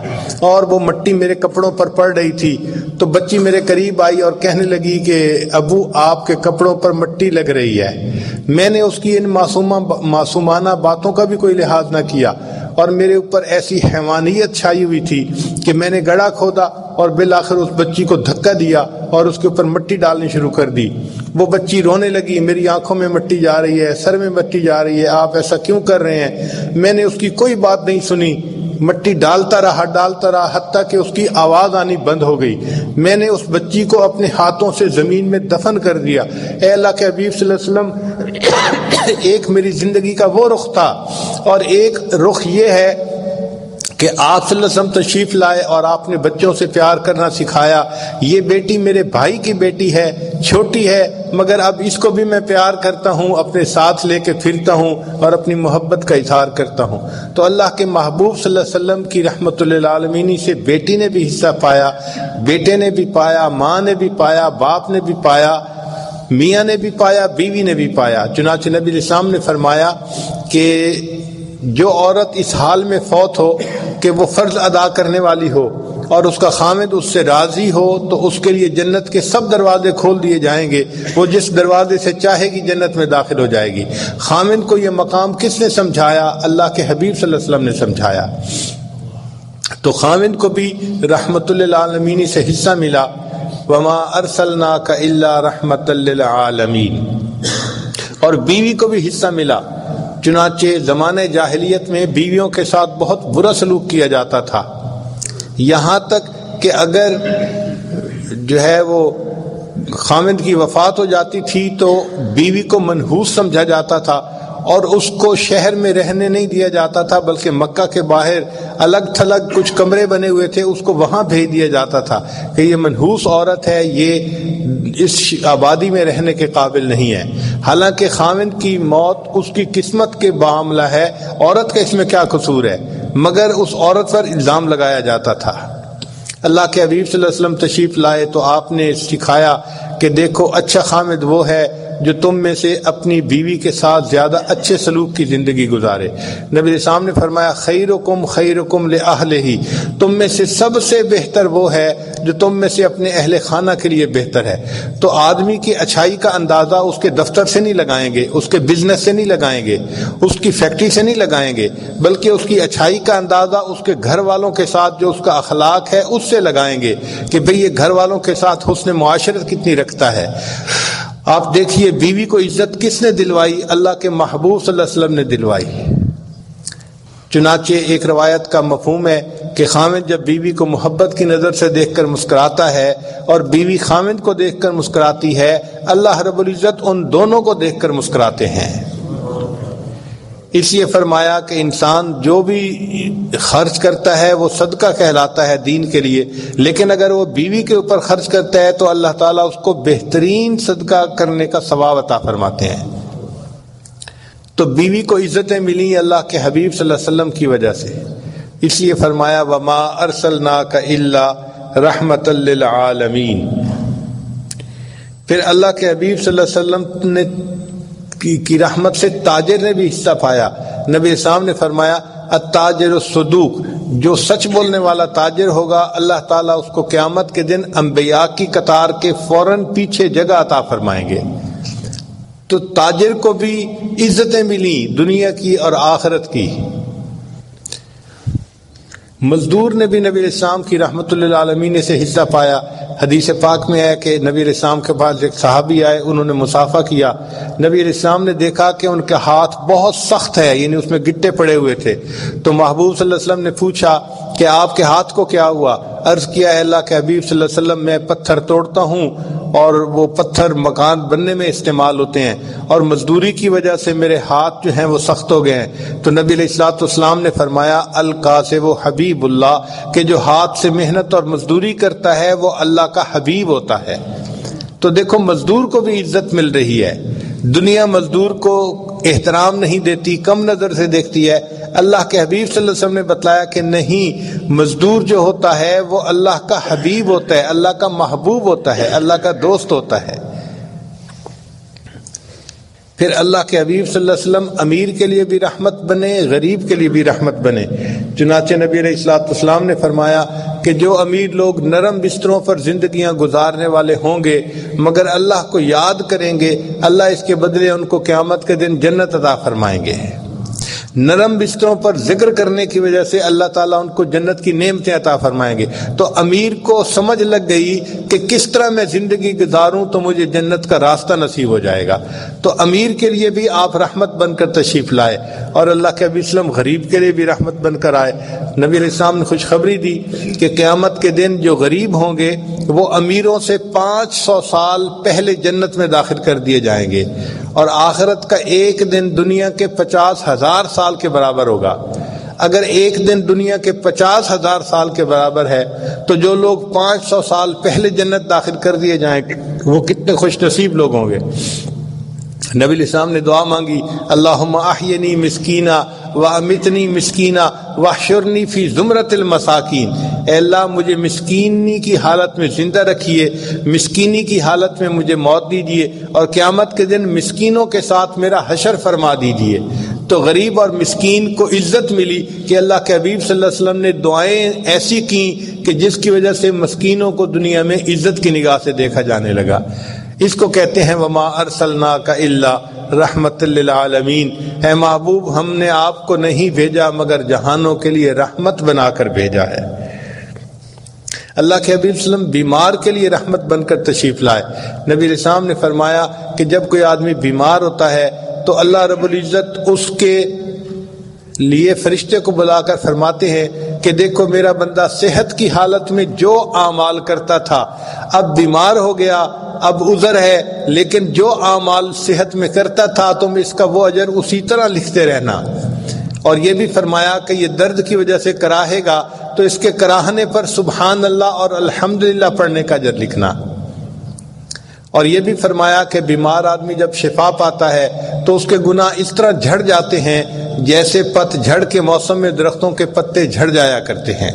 اور وہ مٹی میرے کپڑوں پر پڑ رہی تھی، تو بچی میرے قریب آئی اور کہنے لگی کہ ابو آپ کے کپڑوں پر مٹی لگ رہی ہے۔ میں نے اس کی ان معصومانہ باتوں کا بھی کوئی لحاظ نہ کیا اور میرے اوپر ایسی حیوانیت چھائی ہوئی تھی کہ میں نے گڑھا کھودا اور بالآخر اس بچی کو دھکا دیا اور اس کے اوپر مٹی ڈالنی شروع کر دی۔ وہ بچی رونے لگی، میری آنکھوں میں مٹی جا رہی ہے، سر میں مٹی جا رہی ہے، آپ ایسا کیوں کر رہے ہیں؟ میں نے اس کی کوئی بات نہیں سنی، مٹی ڈالتا رہا حتیٰ کہ اس کی آواز آنی بند ہو گئی۔ میں نے اس بچی کو اپنے ہاتھوں سے زمین میں دفن کر دیا۔ اے اللہ کے حبیب صلی اللہ علیہ وسلم، ایک میری زندگی کا وہ رخ تھا اور ایک رخ یہ ہے کہ آپ صلی اللہ علیہ وسلم تشریف لائے اور آپ نے بچوں سے پیار کرنا سکھایا۔ یہ بیٹی میرے بھائی کی بیٹی ہے، چھوٹی ہے، مگر اب اس کو بھی میں پیار کرتا ہوں، اپنے ساتھ لے کے پھرتا ہوں اور اپنی محبت کا اظہار کرتا ہوں۔ تو اللہ کے محبوب صلی اللہ علیہ وسلم کی رحمت للعالمین سے بیٹی نے بھی حصہ پایا، بیٹے نے بھی پایا، ماں نے بھی پایا، باپ نے بھی پایا، میاں نے بھی پایا، بیوی نے بھی پایا۔ چنانچہ نبی علیہ السلام نے فرمایا کہ جو عورت اس حال میں فوت ہو کہ وہ فرض ادا کرنے والی ہو اور اس کا خامد اس سے راضی ہو تو اس کے لیے جنت کے سب دروازے کھول دیے جائیں گے، وہ جس دروازے سے چاہے گی جنت میں داخل ہو جائے گی۔ خامد کو یہ مقام کس نے سمجھایا؟ اللہ کے حبیب صلی اللہ علیہ وسلم نے سمجھایا۔ تو خامد کو بھی رحمت للعالمین سے حصہ ملا، وما ارسلناک الا رحمت للعالمین، اور بیوی کو بھی حصہ ملا۔ چنانچہ زمانے جاہلیت میں بیویوں کے ساتھ بہت برا سلوک کیا جاتا تھا، یہاں تک کہ اگر جو ہے وہ خامد کی وفات ہو جاتی تھی تو بیوی کو منحوس سمجھا جاتا تھا اور اس کو شہر میں رہنے نہیں دیا جاتا تھا، بلکہ مکہ کے باہر الگ تھلگ کچھ کمرے بنے ہوئے تھے، اس کو وہاں بھیج دیا جاتا تھا کہ یہ منحوس عورت ہے، یہ اس آبادی میں رہنے کے قابل نہیں ہے۔ حالانکہ خاوند کی موت اس کی قسمت کے معاملہ ہے، عورت کا اس میں کیا قصور ہے، مگر اس عورت پر الزام لگایا جاتا تھا۔ اللہ کے حبیب صلی اللہ علیہ وسلم تشریف لائے تو آپ نے سکھایا کہ دیکھو اچھا خامد وہ ہے جو تم میں سے اپنی بیوی کے ساتھ زیادہ اچھے سلوک کی زندگی گزارے۔ نبی اسلام نے فرمایا خیرکم خیرکم لأہلہ، تم میں سے سب سے بہتر وہ ہے جو تم میں سے اپنے اہل خانہ کے لیے بہتر ہے۔ تو آدمی کی اچھائی کا اندازہ اس کے دفتر سے نہیں لگائیں گے، اس کے بزنس سے نہیں لگائیں گے، اس کی فیکٹری سے نہیں لگائیں گے، بلکہ اس کی اچھائی کا اندازہ اس کے گھر والوں کے ساتھ جو اس کا اخلاق ہے اس سے لگائیں گے کہ بھئی یہ گھر والوں کے ساتھ حسن معاشرت کتنی رکھتا ہے۔ آپ دیکھیے بیوی کو عزت کس نے دلوائی؟ اللہ کے محبوب صلی اللہ علیہ وسلم نے دلوائی۔ چنانچہ ایک روایت کا مفہوم ہے کہ خاوند جب بیوی کو محبت کی نظر سے دیکھ کر مسکراتا ہے اور بیوی خاوند کو دیکھ کر مسکراتی ہے، اللہ رب العزت ان دونوں کو دیکھ کر مسکراتے ہیں۔ اس لیے فرمایا کہ انسان جو بھی خرچ کرتا ہے وہ صدقہ کہلاتا ہے دین کے لیے، لیکن اگر وہ بیوی کے اوپر خرچ کرتا ہے تو اللہ تعالیٰ اس کو بہترین صدقہ کرنے کا ثواب عطا فرماتے ہیں۔ تو بیوی کو عزتیں ملی اللہ کے حبیب صلی اللہ علیہ وسلم کی وجہ سے، اس لیے فرمایا وما ارسلناک الا رحمۃ للعالمین۔ پھر اللہ کے حبیب صلی اللہ علیہ وسلم نے کی رحمت سے تاجر نے بھی حصہ پایا۔ نبی اسلام نے فرمایا التاجر الصدوق، جو سچ بولنے والا تاجر ہوگا اللہ تعالیٰ اس کو قیامت کے دن انبیاء کی قطار کے فوراً پیچھے جگہ عطا فرمائیں گے۔ تو تاجر کو بھی عزتیں ملی دنیا کی اور آخرت کی۔ مزدور نے بھی نبی اسلام کی رحمت للعالمین سے حصہ پایا۔ حدیث پاک میں ہے کہ نبی اسلام کے پاس ایک صحابی آئے، انہوں نے مصافحہ کیا۔ نبی اسلام نے دیکھا کہ ان کے ہاتھ بہت سخت ہے، یعنی اس میں گٹے پڑے ہوئے تھے۔ تو محبوب صلی اللہ علیہ وسلم نے پوچھا کہ آپ کے ہاتھ کو کیا ہوا؟ عرض کیا ہے اللہ کے حبیب صلی اللہ علیہ وسلم میں پتھر توڑتا ہوں اور وہ پتھر مکان بننے میں استعمال ہوتے ہیں، اور مزدوری کی وجہ سے میرے ہاتھ جو ہیں وہ سخت ہو گئے ہیں۔ تو نبی علیہ الصلوۃ والسلام نے فرمایا القاسب حبیب اللہ، کہ جو ہاتھ سے محنت اور مزدوری کرتا ہے وہ اللہ کا حبیب ہوتا ہے۔ تو دیکھو مزدور کو بھی عزت مل رہی ہے، دنیا مزدور کو احترام نہیں دیتی، کم نظر سے دیکھتی ہے۔ اللہ کے حبیب صلی اللہ علیہ وسلم نے بتلایا کہ نہیں، مزدور جو ہوتا ہے وہ اللہ کا حبیب ہوتا ہے، اللہ کا محبوب ہوتا ہے، اللہ کا دوست ہوتا ہے۔ پھر اللہ کے حبیب صلی اللہ علیہ وسلم امیر کے لیے بھی رحمت بنے، غریب کے لیے بھی رحمت بنے۔ چنانچہ نبی علیہ الصلوۃ والسلام نے فرمایا کہ جو امیر لوگ نرم بستروں پر زندگیاں گزارنے والے ہوں گے مگر اللہ کو یاد کریں گے، اللہ اس کے بدلے ان کو قیامت کے دن جنت عطا فرمائیں گے۔ نرم بستروں پر ذکر کرنے کی وجہ سے اللہ تعالیٰ ان کو جنت کی نعمتیں عطا فرمائیں گے۔ تو امیر کو سمجھ لگ گئی کہ کس طرح میں زندگی گزاروں تو مجھے جنت کا راستہ نصیب ہو جائے گا۔ تو امیر کے لیے بھی آپ رحمت بن کر تشریف لائے، اور اللہ کے نبی وسلم غریب کے لیے بھی رحمت بن کر آئے۔ نبی علیہ السلام نے خوشخبری دی کہ قیامت کے دن جو غریب ہوں گے وہ امیروں سے 500 سال پہلے جنت میں داخل کر دیے جائیں گے، اور آخرت کا ایک دن دنیا کے 50,000 سال کے برابر ہوگا۔ اگر ایک دن دنیا کے 50,000 سال کے برابر ہے تو جو لوگ 500 سال پہلے جنت داخل کر دیے جائیں وہ کتنے خوش نصیب لوگ ہوں گے۔ نبی علیہ السلام نے دعا مانگی اللہم احینی مسکینہ وامتنی مسکینہ واحشرنی فی زمرۃ المساکین، اے اللہ مجھے مسکینی کی حالت میں زندہ رکھیے، مسکینی کی حالت میں مجھے موت دیجیے، اور قیامت کے دن مسکینوں کے ساتھ میرا حشر فرما دیجیے۔ تو غریب اور مسکین کو عزت ملی کہ اللہ کے حبیب صلی اللہ علیہ وسلم نے دعائیں ایسی کیں کہ جس کی وجہ سے مسکینوں کو دنیا میں عزت کی نگاہ سے دیکھا جانے لگا۔ اس کو کہتے ہیں وما ارسلناک الا رحمت للعالمین، اے محبوب ہم نے آپ کو نہیں بھیجا مگر جہانوں کے لیے رحمت بنا کر بھیجا ہے۔ اللہ کے حبیب صلی اللہ علیہ وسلم بیمار کے لیے رحمت بن کر تشریف لائے۔ نبی علیہ السلام نے فرمایا کہ جب کوئی آدمی بیمار ہوتا ہے تو اللہ رب العزت اس کے لیے فرشتے کو بلا کر فرماتے ہیں کہ دیکھو میرا بندہ صحت کی حالت میں جو اعمال کرتا تھا اب بیمار ہو گیا، اب عذر ہے، لیکن جو اعمال صحت میں کرتا تھا تم اس کا وہ اجر اسی طرح لکھتے رہنا۔ اور یہ بھی فرمایا کہ یہ درد کی وجہ سے کراہے گا تو اس کے کراہنے پر سبحان اللہ اور الحمدللہ پڑھنے کا اجر لکھنا۔ اور یہ بھی فرمایا کہ بیمار آدمی جب شفا پاتا ہے تو اس کے گناہ اس طرح جھڑ جاتے ہیں جیسے پت جھڑ کے موسم میں درختوں کے پتے جھڑ جایا کرتے ہیں۔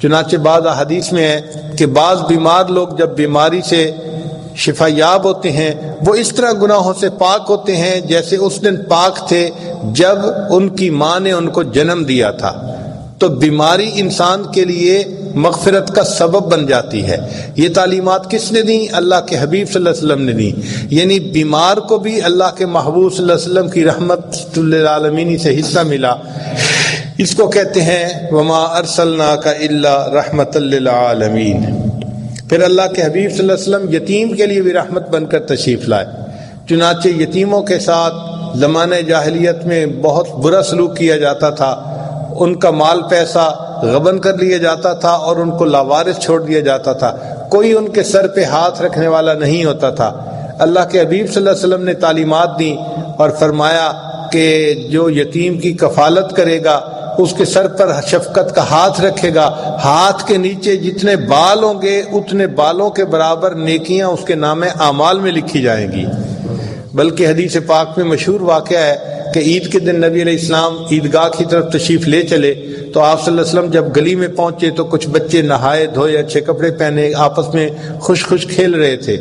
چنانچہ بعض احادیث میں ہے کہ بعض بیمار لوگ جب بیماری سے شفا یاب ہوتے ہیں وہ اس طرح گناہوں سے پاک ہوتے ہیں جیسے اس دن پاک تھے جب ان کی ماں نے ان کو جنم دیا تھا۔ تو بیماری انسان کے لیے مغفرت کا سبب بن جاتی ہے۔ یہ تعلیمات کس نے دیں؟ اللہ کے حبیب صلی اللہ علیہ وسلم نے دیں۔ یعنی بیمار کو بھی اللہ کے محبوب صلی اللہ علیہ وسلم کی رحمت للعالمین سے حصہ ملا۔ اس کو کہتے ہیں وما ارسلناک الا رحمت للعالمین۔ پھر اللہ کے حبیب صلی اللہ علیہ وسلم یتیم کے لیے بھی رحمت بن کر تشریف لائے۔ چنانچہ یتیموں کے ساتھ زمانہ جاہلیت میں بہت برا سلوک کیا جاتا تھا، ان کا مال پیسہ غبن کر لیا جاتا تھا اور ان کو لاوارث چھوڑ دیا جاتا تھا، کوئی ان کے سر پہ ہاتھ رکھنے والا نہیں ہوتا تھا۔ اللہ کے حبیب صلی اللہ علیہ وسلم نے تعلیمات دیں اور فرمایا کہ جو یتیم کی کفالت کرے گا اس کے سر پر شفقت کا ہاتھ رکھے گا، ہاتھ کے نیچے جتنے بال ہوں گے اتنے بالوں کے برابر نیکیاں اس کے نام اعمال میں لکھی جائیں گی۔ بلکہ حدیث پاک میں مشہور واقعہ ہے کہ عید کے دن نبی علیہ السلام عیدگاہ کی طرف تشریف لے چلے تو آپ صلی اللہ علیہ وسلم جب گلی میں پہنچے تو کچھ بچے نہائے دھوئے اچھے کپڑے پہنے آپس میں خوش خوش کھیل رہے تھے۔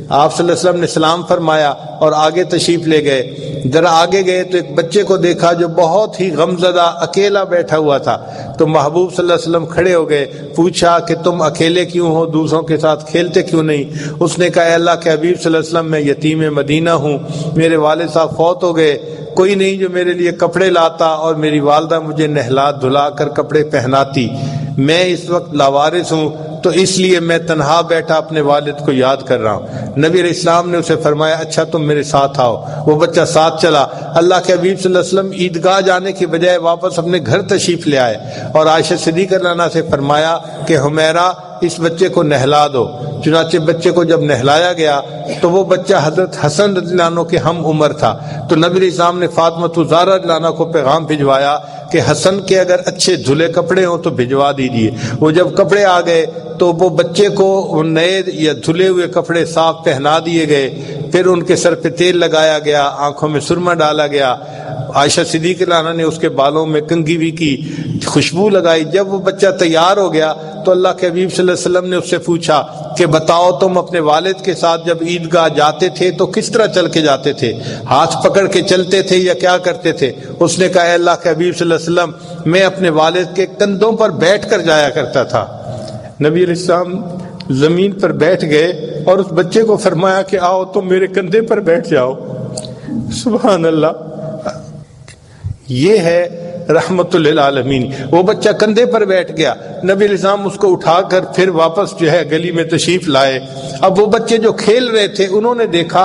آپ صلی اللہ علیہ وسلم نے سلام فرمایا اور آگے تشریف لے گئے۔ ذرا آگے گئے تو ایک بچے کو دیکھا جو بہت ہی غمزدہ اکیلا بیٹھا ہوا تھا، تو محبوب صلی اللہ علیہ وسلم کھڑے ہو گئے، پوچھا کہ تم اکیلے کیوں ہو، دوسروں کے ساتھ کھیلتے کیوں نہیں؟ اس نے کہا اے اللہ کے حبیب صلی اللہ علیہ وسلم میں یتیم مدینہ ہوں، میرے والد صاحب فوت ہو گئے، کوئی نہیں جو میرے لیے کپڑے لاتا اور میری والدہ مجھے نہلا دھلا کر کپڑے پہناتی، میں اس وقت لاوارث ہوں تو اس لیے میں تنہا بیٹھا اپنے والد کو یاد کر رہا ہوں۔ نبی علیہ السلام نے اسے فرمایا اچھا تم میرے ساتھ آؤ۔ وہ بچہ ساتھ چلا۔ اللہ کے حبیب صلی اللہ علیہ وسلم عیدگاہ جانے کی بجائے واپس اپنے گھر تشریف لے آئے اور عائشہ صدیقہ رضی اللہ عنہا سے فرمایا کہ حمیرہ اس بچے کو نہلا دو۔ چنانچہ بچے کو جب نہلایا گیا تو وہ بچہ حضرت حسن رضی اللہ عنہ کے ہم عمر تھا، تو نبی علیہ السلام نے فاطمہ زہرا رضی اللہ عنہا کو پیغام بھجوایا کہ حسن کے اگر اچھے دھلے کپڑے ہوں تو بھجوا دیجیے۔ وہ جب کپڑے آ گئے تو وہ بچے کو نئے یا دھلے ہوئے کپڑے صاف پہنا دیے گئے، پھر ان کے سر پہ تیل لگایا گیا، آنکھوں میں سرما ڈالا گیا، عائشہ صدیقہ رضی اللہ عنہا نے اس کے بالوں میں کنگھی بھی کی، خوشبو لگائی۔ جب وہ بچہ تیار ہو گیا تو اللہ کے حبیب صلی اللہ علیہ وسلم نے اس سے پوچھا کہ بتاؤ تم اپنے والد کے ساتھ جب عیدگاہ جاتے تھے تو کس طرح چل کے جاتے تھے، ہاتھ پکڑ کے چلتے تھے یا کیا کرتے تھے؟ اس نے کہا اے اللہ کے حبیب صلی اللہ علیہ وسلم میں اپنے والد کے کندھوں پر بیٹھ کر جایا کرتا تھا۔ نبی علیہ السلام زمین پر بیٹھ گئے اور اس بچے کو فرمایا کہ آؤ تم میرے کندھے پر بیٹھ جاؤ۔ سبحان اللہ، یہ ہے رحمت للعالمین۔ وہ بچہ کندھے پر بیٹھ گیا، نبی علیہ السلام اس کو اٹھا کر پھر واپس جو ہے گلی میں تشریف لائے۔ اب وہ بچے جو کھیل رہے تھے انہوں نے دیکھا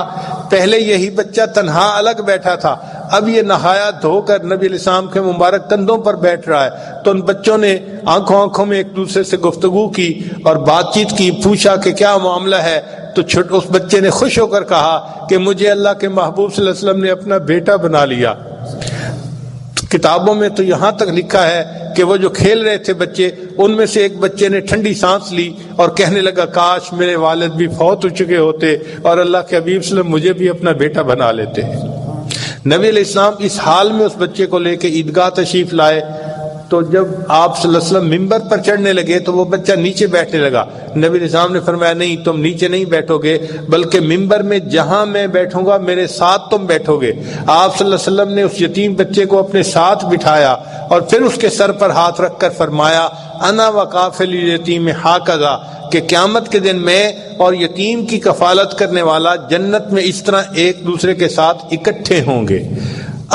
پہلے یہی بچہ تنہا الگ بیٹھا تھا، اب یہ نہایا دھو کر نبی علیہ السلام کے مبارک کندھوں پر بیٹھ رہا ہے۔ تو ان بچوں نے آنکھوں میں ایک دوسرے سے گفتگو کی اور بات چیت کی، پوچھا کہ کیا معاملہ ہے، تو اس بچے نے خوش ہو کر کہا کہ مجھے اللہ کے محبوب صلی اللہ علیہ وسلم نے اپنا بیٹا بنا لیا۔ کتابوں میں تو یہاں تک لکھا ہے کہ وہ جو کھیل رہے تھے بچے، ان میں سے ایک بچے نے ٹھنڈی سانس لی اور کہنے لگا کاش میرے والد بھی فوت ہو چکے ہوتے اور اللہ کے حبیب صلی اللہ علیہ وسلم مجھے بھی اپنا بیٹا بنا لیتے۔ نبی علیہ السلام اس حال میں اس بچے کو لے کے عیدگاہ تشریف لائے تو جب آپ صلی اللہ علیہ وسلم ممبر پر چڑھنے لگے تو وہ بچہ نیچے بیٹھنے لگا۔ نبی علیہ السلام نے فرمایا نہیں تم نیچے نہیں بیٹھو گے، بلکہ ممبر میں جہاں میں بیٹھوں گا میرے ساتھ تم بیٹھو گے۔ آپ صلی اللہ علیہ وسلم نے اس یتیم بچے کو اپنے ساتھ بٹھایا اور پھر اس کے سر پر ہاتھ رکھ کر فرمایا انا وکافل الیتیم ھکذا، کہ قیامت کے دن میں اور یتیم کی کفالت کرنے والا جنت میں اس طرح ایک دوسرے کے ساتھ اکٹھے ہوں گے۔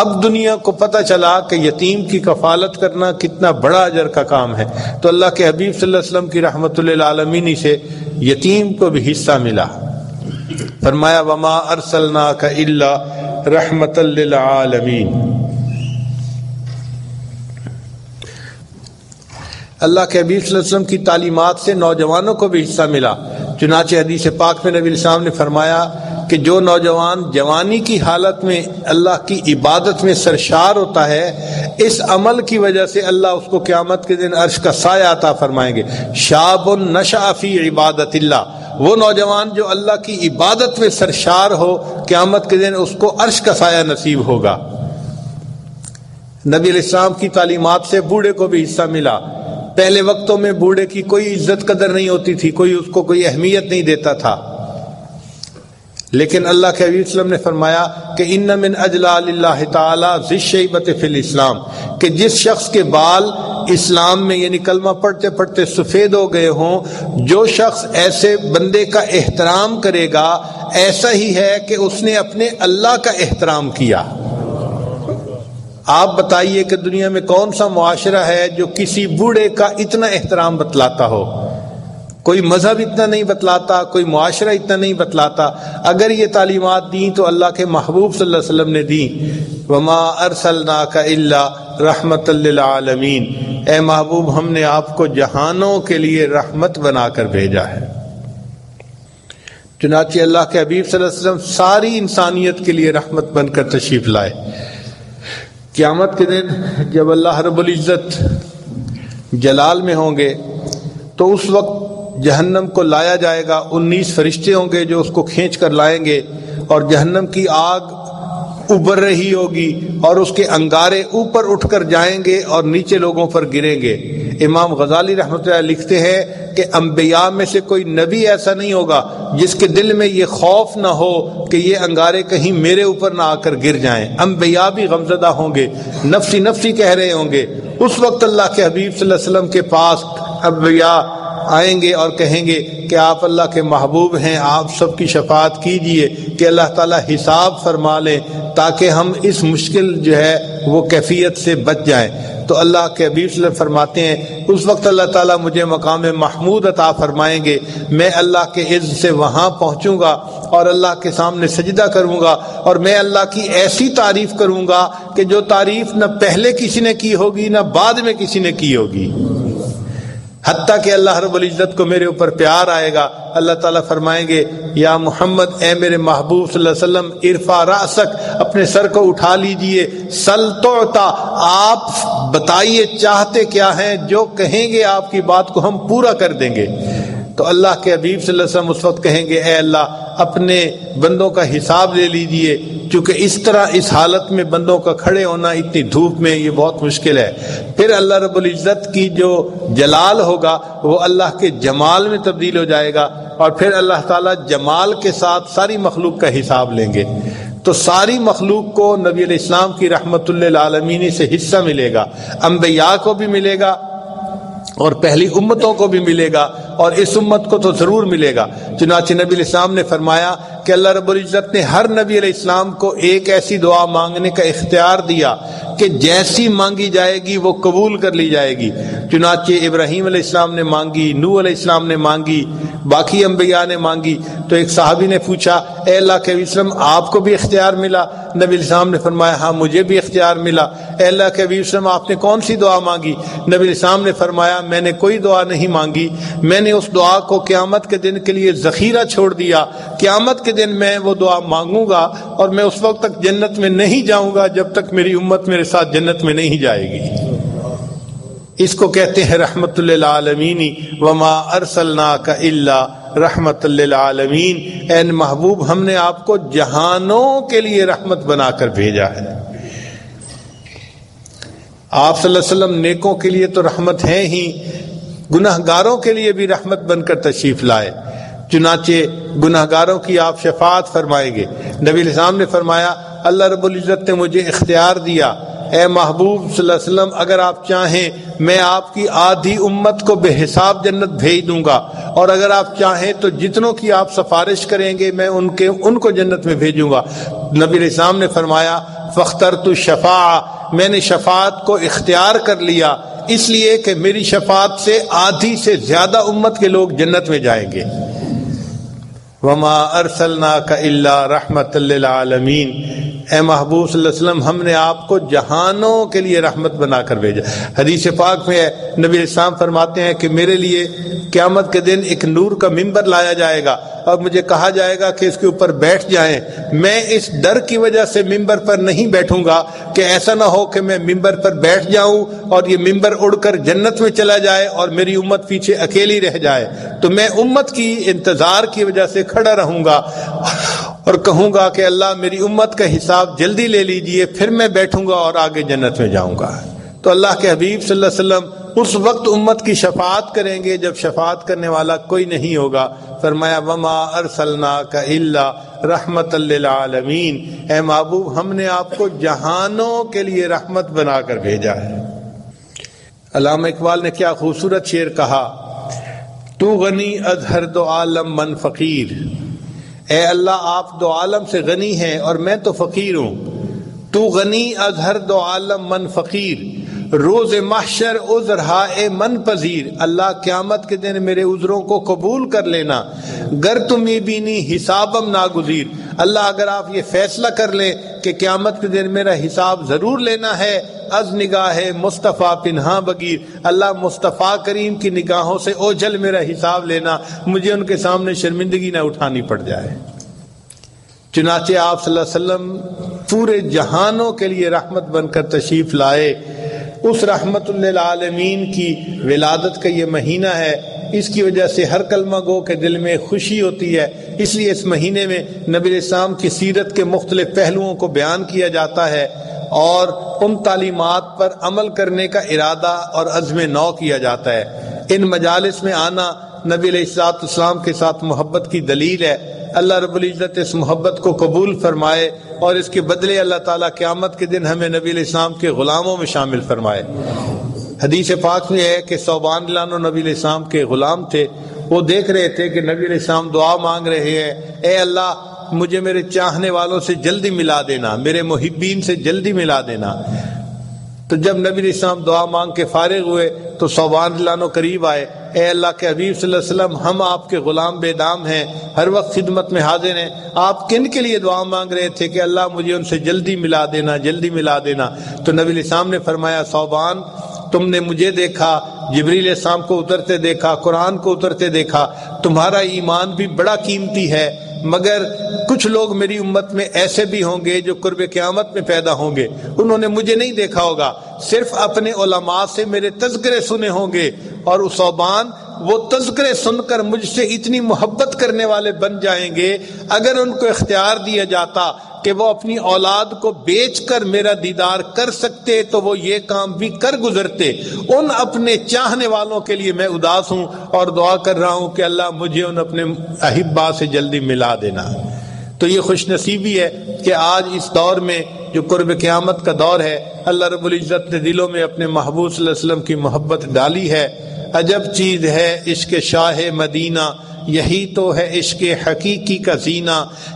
اب دنیا کو پتہ چلا کہ یتیم کی کفالت کرنا کتنا بڑا اجر کا کام ہے، تو اللہ کے حبیب صلی اللہ علیہ وسلم کی رحمت للعالمین سے یتیم کو بھی حصہ ملا۔ فرمایا وما ارسلناک الا رحمت للعالمین۔ اللہ کے حبیب صلی اللہ علیہ وسلم کی تعلیمات سے نوجوانوں کو بھی حصہ ملا۔ چنانچہ حدیث پاک میں نبی علیہ السلام نے فرمایا کہ جو نوجوان جوانی کی حالت میں اللہ کی عبادت میں سرشار ہوتا ہے، اس عمل کی وجہ سے اللہ اس کو قیامت کے دن عرش کا سایہ عطا فرمائیں گے۔ شاب نشأ فی عبادت اللہ، وہ نوجوان جو اللہ کی عبادت میں سرشار ہو قیامت کے دن اس کو عرش کا سایہ نصیب ہوگا۔ نبی علیہ السلام کی تعلیمات سے بوڑھے کو بھی حصہ ملا۔ پہلے وقتوں میں بوڑھے کی کوئی عزت قدر نہیں ہوتی تھی، کوئی اس کو کوئی اہمیت نہیں دیتا تھا، لیکن اللہ کے حبیب صلی اللہ علیہ وسلم نے فرمایا کہ ان من اجلال اللہ تعالی ذی الشیبۃ فی الاسلام، کہ جس شخص کے بال اسلام میں یعنی کلمہ پڑھتے پڑھتے سفید ہو گئے ہوں، جو شخص ایسے بندے کا احترام کرے گا ایسا ہی ہے کہ اس نے اپنے اللہ کا احترام کیا۔ آپ بتائیے کہ دنیا میں کون سا معاشرہ ہے جو کسی بوڑھے کا اتنا احترام بتلاتا ہو؟ کوئی مذہب اتنا نہیں بتلاتا، کوئی معاشرہ اتنا نہیں بتلاتا۔ اگر یہ تعلیمات دیں تو اللہ کے محبوب صلی اللہ علیہ وسلم نے دیں، وما ارسلناک الا رحمت للعالمین، اے محبوب ہم نے آپ کو جہانوں کے لیے رحمت بنا کر بھیجا ہے۔ چنانچہ اللہ کے حبیب صلی اللہ علیہ وسلم ساری انسانیت کے لیے رحمت بن کر تشریف لائے۔ قیامت کے دن جب اللہ رب العزت جلال میں ہوں گے تو اس وقت جہنم کو لایا جائے گا، 19 فرشتے ہوں گے جو اس کو کھینچ کر لائیں گے، اور جہنم کی آگ ابھر رہی ہوگی اور اس کے انگارے اوپر اٹھ کر جائیں گے اور نیچے لوگوں پر گریں گے۔ امام غزالی رحمۃ اللہ لکھتے ہیں کہ انبیاء میں سے کوئی نبی ایسا نہیں ہوگا جس کے دل میں یہ خوف نہ ہو کہ یہ انگارے کہیں میرے اوپر نہ آ کر گر جائیں۔ انبیاء بھی غمزدہ ہوں گے، نفسی نفسی کہہ رہے ہوں گے۔ اس وقت اللہ کے حبیب صلی اللہ علیہ وسلم کے پاس انبیاء آئیں گے اور کہیں گے کہ آپ اللہ کے محبوب ہیں، آپ سب کی شفاعت کیجئے کہ اللہ تعالیٰ حساب فرما لیں تاکہ ہم اس مشکل جو ہے وہ کیفیت سے بچ جائیں۔ تو اللہ کے حبیب صلی اللہ علیہ وسلم فرماتے ہیں اس وقت اللہ تعالیٰ مجھے مقام محمود عطا فرمائیں گے، میں اللہ کے عز سے وہاں پہنچوں گا اور اللہ کے سامنے سجدہ کروں گا، اور میں اللہ کی ایسی تعریف کروں گا کہ جو تعریف نہ پہلے کسی نے کی ہوگی نہ بعد میں کسی نے کی ہوگی، حتیٰ کہ اللہ رب العزت کو میرے اوپر پیار آئے گا۔ اللہ تعالیٰ فرمائیں گے یا محمد، اے میرے محبوب صلی اللہ علیہ وسلم، ارفع رأسک، اپنے سر کو اٹھا لیجئے، سل تعطا، آپ بتائیے چاہتے کیا ہیں، جو کہیں گے آپ کی بات کو ہم پورا کر دیں گے۔ تو اللہ کے حبیب صلی اللہ علیہ وسلم اس وقت کہیں گے اے اللہ اپنے بندوں کا حساب لے لیجئے، چونکہ اس طرح اس حالت میں بندوں کا کھڑے ہونا اتنی دھوپ میں یہ بہت مشکل ہے۔ پھر اللہ رب العزت کی جو جلال ہوگا وہ اللہ کے جمال میں تبدیل ہو جائے گا، اور پھر اللہ تعالیٰ جمال کے ساتھ ساری مخلوق کا حساب لیں گے۔ تو ساری مخلوق کو نبی علیہ السلام کی رحمت للعالمین سے حصہ ملے گا، انبیاء کو بھی ملے گا اور پہلی امتوں کو بھی ملے گا، اور اس امت کو تو ضرور ملے گا۔ چنانچہ نبی علیہ السلام نے فرمایا کہ اللہ رب العزت نے ہر نبی علیہ السلام کو ایک ایسی دعا مانگنے کا اختیار دیا کہ جیسی مانگی جائے گی وہ قبول کر لی جائے گی۔ چنانچہ ابراہیم علیہ السلام نے مانگی، نوح علیہ السلام نے مانگی، باقی انبیاء نے مانگی۔ تو ایک صحابی نے پوچھا اے اللہ کے وسلم آپ کو بھی اختیار ملا؟ نبی علیہ السلام نے فرمایا ہاں مجھے بھی اختیار ملا۔ اے اللہ کے وسلم آپ نے کون سی دعا مانگی؟ نبی علیہ السلام نے فرمایا میں نے کوئی دعا نہیں مانگی، میں نے اس دعا کو قیامت کے دن کے لیے ذخیرہ چھوڑ دیا، قیامت کے دن میں وہ دعا مانگوں گا اور میں اس وقت تک جنت میں نہیں جاؤں گا جب تک میری امت میرے ساتھ جنت میں نہیں جائے گی۔ اس کو کہتے ہیں رحمت للعالمین، وما ارسلناک الا رحمت للعالمین، اے محبوب ہم نے آپ کو جہانوں کے لیے رحمت بنا کر بھیجا ہے۔ آپ صلی اللہ علیہ وسلم نیکوں کے لیے تو رحمت ہیں ہی، گناہگاروں کے لیے بھی رحمت بن کر تشریف لائے۔ چنانچہ گناہگاروں کی آپ شفاعت فرمائیں گے۔ نبی علیہ السلام نے فرمایا اللہ رب العزت نے مجھے اختیار دیا، اے محبوب صلی اللہ علیہ وسلم اگر آپ چاہیں میں آپ کی آدھی امت کو بے حساب جنت بھیج دوں گا، اور اگر آپ چاہیں تو جتنوں کی آپ سفارش کریں گے میں ان کو جنت میں بھیجوں گا۔ نبی علیہ السلام نے فرمایا فاخترت الشفاعہ، میں نے شفاعت کو اختیار کر لیا اس لیے کہ میری شفاعت سے آدھی سے زیادہ امت کے لوگ جنت میں جائیں گے۔ وما ارسلناک الا رحمت للعالمین، اے محبوب صلی اللہ علیہ وسلم ہم نے آپ کو جہانوں کے لیے رحمت بنا کر بھیجا۔ حدیث پاک میں ہے نبی علیہ السلام فرماتے ہیں کہ میرے لیے قیامت کے دن ایک نور کا ممبر لایا جائے گا اور مجھے کہا جائے گا کہ اس کے اوپر بیٹھ جائیں۔ میں اس ڈر کی وجہ سے ممبر پر نہیں بیٹھوں گا کہ ایسا نہ ہو کہ میں ممبر پر بیٹھ جاؤں اور یہ ممبر اڑ کر جنت میں چلا جائے اور میری امت پیچھے اکیلی رہ جائے، تو میں امت کی انتظار کی وجہ سے کھڑا رہوں گا اور کہوں گا کہ اللہ میری امت کا حساب جلدی لے لیجئے، پھر میں بیٹھوں گا اور آگے جنت میں جاؤں گا۔ تو اللہ کے حبیب صلی اللہ علیہ وسلم اس وقت امت کی شفاعت کریں گے جب شفاعت کرنے والا کوئی نہیں ہوگا. فرمایا وما ارسلناک الا رحمت للعالمین، اے محبوب ہم نے آپ کو جہانوں کے لیے رحمت بنا کر بھیجا ہے. علامہ اقبال نے کیا خوبصورت شعر کہا، تو غنی از ہر دو عالم من فقیر، اے اللہ آپ دو عالم سے غنی ہیں اور میں تو فقیر ہوں. تو غنی از ہر دو عالم من فقیر، روز محشر عذر ہائے من پذیر. اللہ قیامت کے دن میرے عذروں کو قبول کر لینا، گر تمہیں بینی حسابم ناگزیر. اللہ اگر آپ یہ فیصلہ کر لیں کہ قیامت کے دن میرا حساب ضرور لینا ہے، از نگاہ مصطفیٰ پنہاں بگیر، اللہ مصطفیٰ کریم کی نگاہوں سے اوجھل میرا حساب لینا، مجھے ان کے سامنے شرمندگی نہ اٹھانی پڑ جائے. چنانچہ آپ صلی اللہ علیہ وسلم پورے جہانوں کے لیے رحمت بن کر تشریف لائے. اس رحمت للعالمین کی ولادت کا یہ مہینہ ہے، اس کی وجہ سے ہر کلمہ گو کے دل میں خوشی ہوتی ہے. اس لیے اس مہینے میں نبی اسلام کی سیرت کے مختلف پہلوؤں کو بیان کیا جاتا ہے اور ان تعلیمات پر عمل کرنے کا ارادہ اور عزم نو کیا جاتا ہے. ان مجالس میں آنا نبی علیہ الصلوۃ والسلام کے ساتھ محبت کی دلیل ہے. اللہ رب العزت اس محبت کو قبول فرمائے اور اس کے بدلے اللہ تعالیٰ قیامت کے دن ہمیں نبی علیہ السلام کے غلاموں میں شامل فرمائے. حدیث پاک میں ہے کہ ثوبان رضی اللہ عنہ نبی علیہ السلام کے غلام تھے. وہ دیکھ رہے تھے کہ نبی علیہ السلام دعا مانگ رہے ہیں، اے اللہ مجھے میرے چاہنے والوں سے جلدی ملا دینا، میرے محبین سے جلدی ملا دینا. تو جب نبی علیہ السلام دعا مانگ کے فارغ ہوئے تو ثوبان رضی اللہ عنہ قریب آئے، اے اللہ کے حبیب صلی اللہ علیہ وسلم ہم آپ کے غلام بے دام ہیں، ہر وقت خدمت میں حاضر ہیں. آپ کن کے لیے دعا مانگ رہے تھے کہ اللہ مجھے ان سے جلدی ملا دینا، جلدی ملا دینا؟ تو نبی علیہ السلام نے فرمایا ثوبان تم نے مجھے دیکھا، جبریل علیہ السلام کو اترتے دیکھا، قرآن کو اترتے دیکھا، تمہارا ایمان بھی بڑا قیمتی ہے، مگر کچھ لوگ میری امت میں ایسے بھی ہوں گے جو قرب قیامت میں پیدا ہوں گے، انہوں نے مجھے نہیں دیکھا ہوگا، صرف اپنے علماء سے میرے تذکرے سنے ہوں گے، اور اس ثوبان وہ تذکرے سن کر مجھ سے اتنی محبت کرنے والے بن جائیں گے، اگر ان کو اختیار دیا جاتا کہ وہ اپنی اولاد کو بیچ کر میرا دیدار کر سکتے تو وہ یہ کام بھی کر گزرتے. ان اپنے چاہنے والوں کے لیے میں اداس ہوں اور دعا کر رہا ہوں کہ اللہ مجھے ان اپنے احبا سے جلدی ملا دینا. تو یہ خوش نصیبی ہے کہ آج اس دور میں جو قرب قیامت کا دور ہے، اللہ رب العزت نے دلوں میں اپنے محبوب صلی اللہ علیہ وسلم کی محبت ڈالی ہے. عجب چیز ہے عشق شاہ مدینہ، یہی تو ہے عشق حقیقی کا زینہ،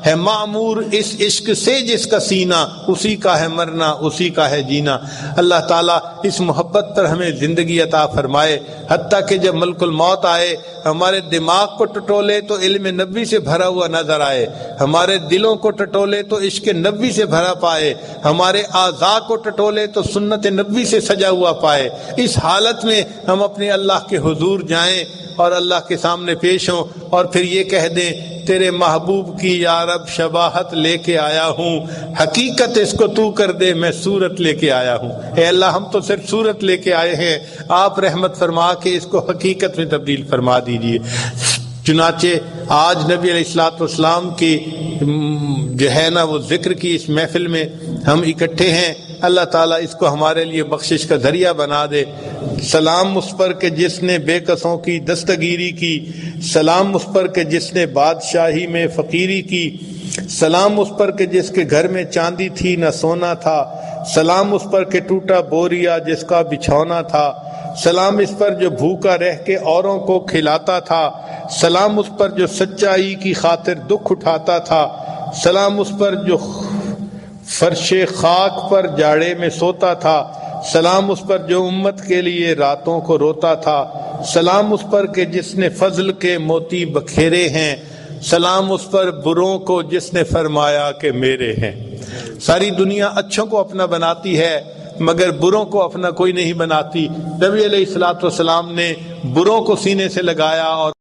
ہے معمور اس عشق سے جس کا سینہ، اسی کا ہے مرنا اسی کا ہے جینا. اللہ تعالیٰ اس محبت پر ہمیں زندگی عطا فرمائے، حتیٰ کہ جب ملک الموت آئے ہمارے دماغ کو ٹٹولے تو علم نبی سے بھرا ہوا نظر آئے، ہمارے دلوں کو ٹٹولے تو عشق نبی سے بھرا پائے، ہمارے اعضاء کو ٹٹولے تو سنت نبی سے سجا ہوا پائے. اس حالت میں ہم اپنے اللہ کے حضور جائیں اور اللہ کے سامنے پیش ہوں اور پھر یہ کہہ دیں تیرے محبوب کی یا رب شباہت لے کے آیا ہوں، حقیقت اس کو تو کر دے میں صورت لے کے آیا ہوں. اے اللہ ہم تو صرف صورت لے کے آئے ہیں، آپ رحمت فرما کے اس کو حقیقت میں تبدیل فرما دیجئے. چنانچہ آج نبی علیہ الصلوۃ والسلام کی جو ہے نا وہ ذکر کی اس محفل میں ہم اکٹھے ہیں. اللہ تعالیٰ اس کو ہمارے لیے بخشش کا ذریعہ بنا دے. سلام اس پر کہ جس نے بے کسوں کی دستگیری کی، سلام اس پر کہ جس نے بادشاہی میں فقیری کی، سلام اس پر کہ جس کے گھر میں چاندی تھی نہ سونا تھا، سلام اس پر کہ ٹوٹا بوریا جس کا بچھونا تھا، سلام اس پر جو بھوکا رہ کے اوروں کو کھلاتا تھا، سلام اس پر جو سچائی کی خاطر دکھ اٹھاتا تھا، سلام اس پر جو فرش خاک پر جاڑے میں سوتا تھا، سلام اس پر جو امت کے لیے راتوں کو روتا تھا، سلام اس پر کہ جس نے فضل کے موتی بکھیرے ہیں، سلام اس پر بروں کو جس نے فرمایا کہ میرے ہیں. ساری دنیا اچھوں کو اپنا بناتی ہے مگر بروں کو اپنا کوئی نہیں بناتی. نبی علیہ الصلوۃ والسلام نے بروں کو سینے سے لگایا اور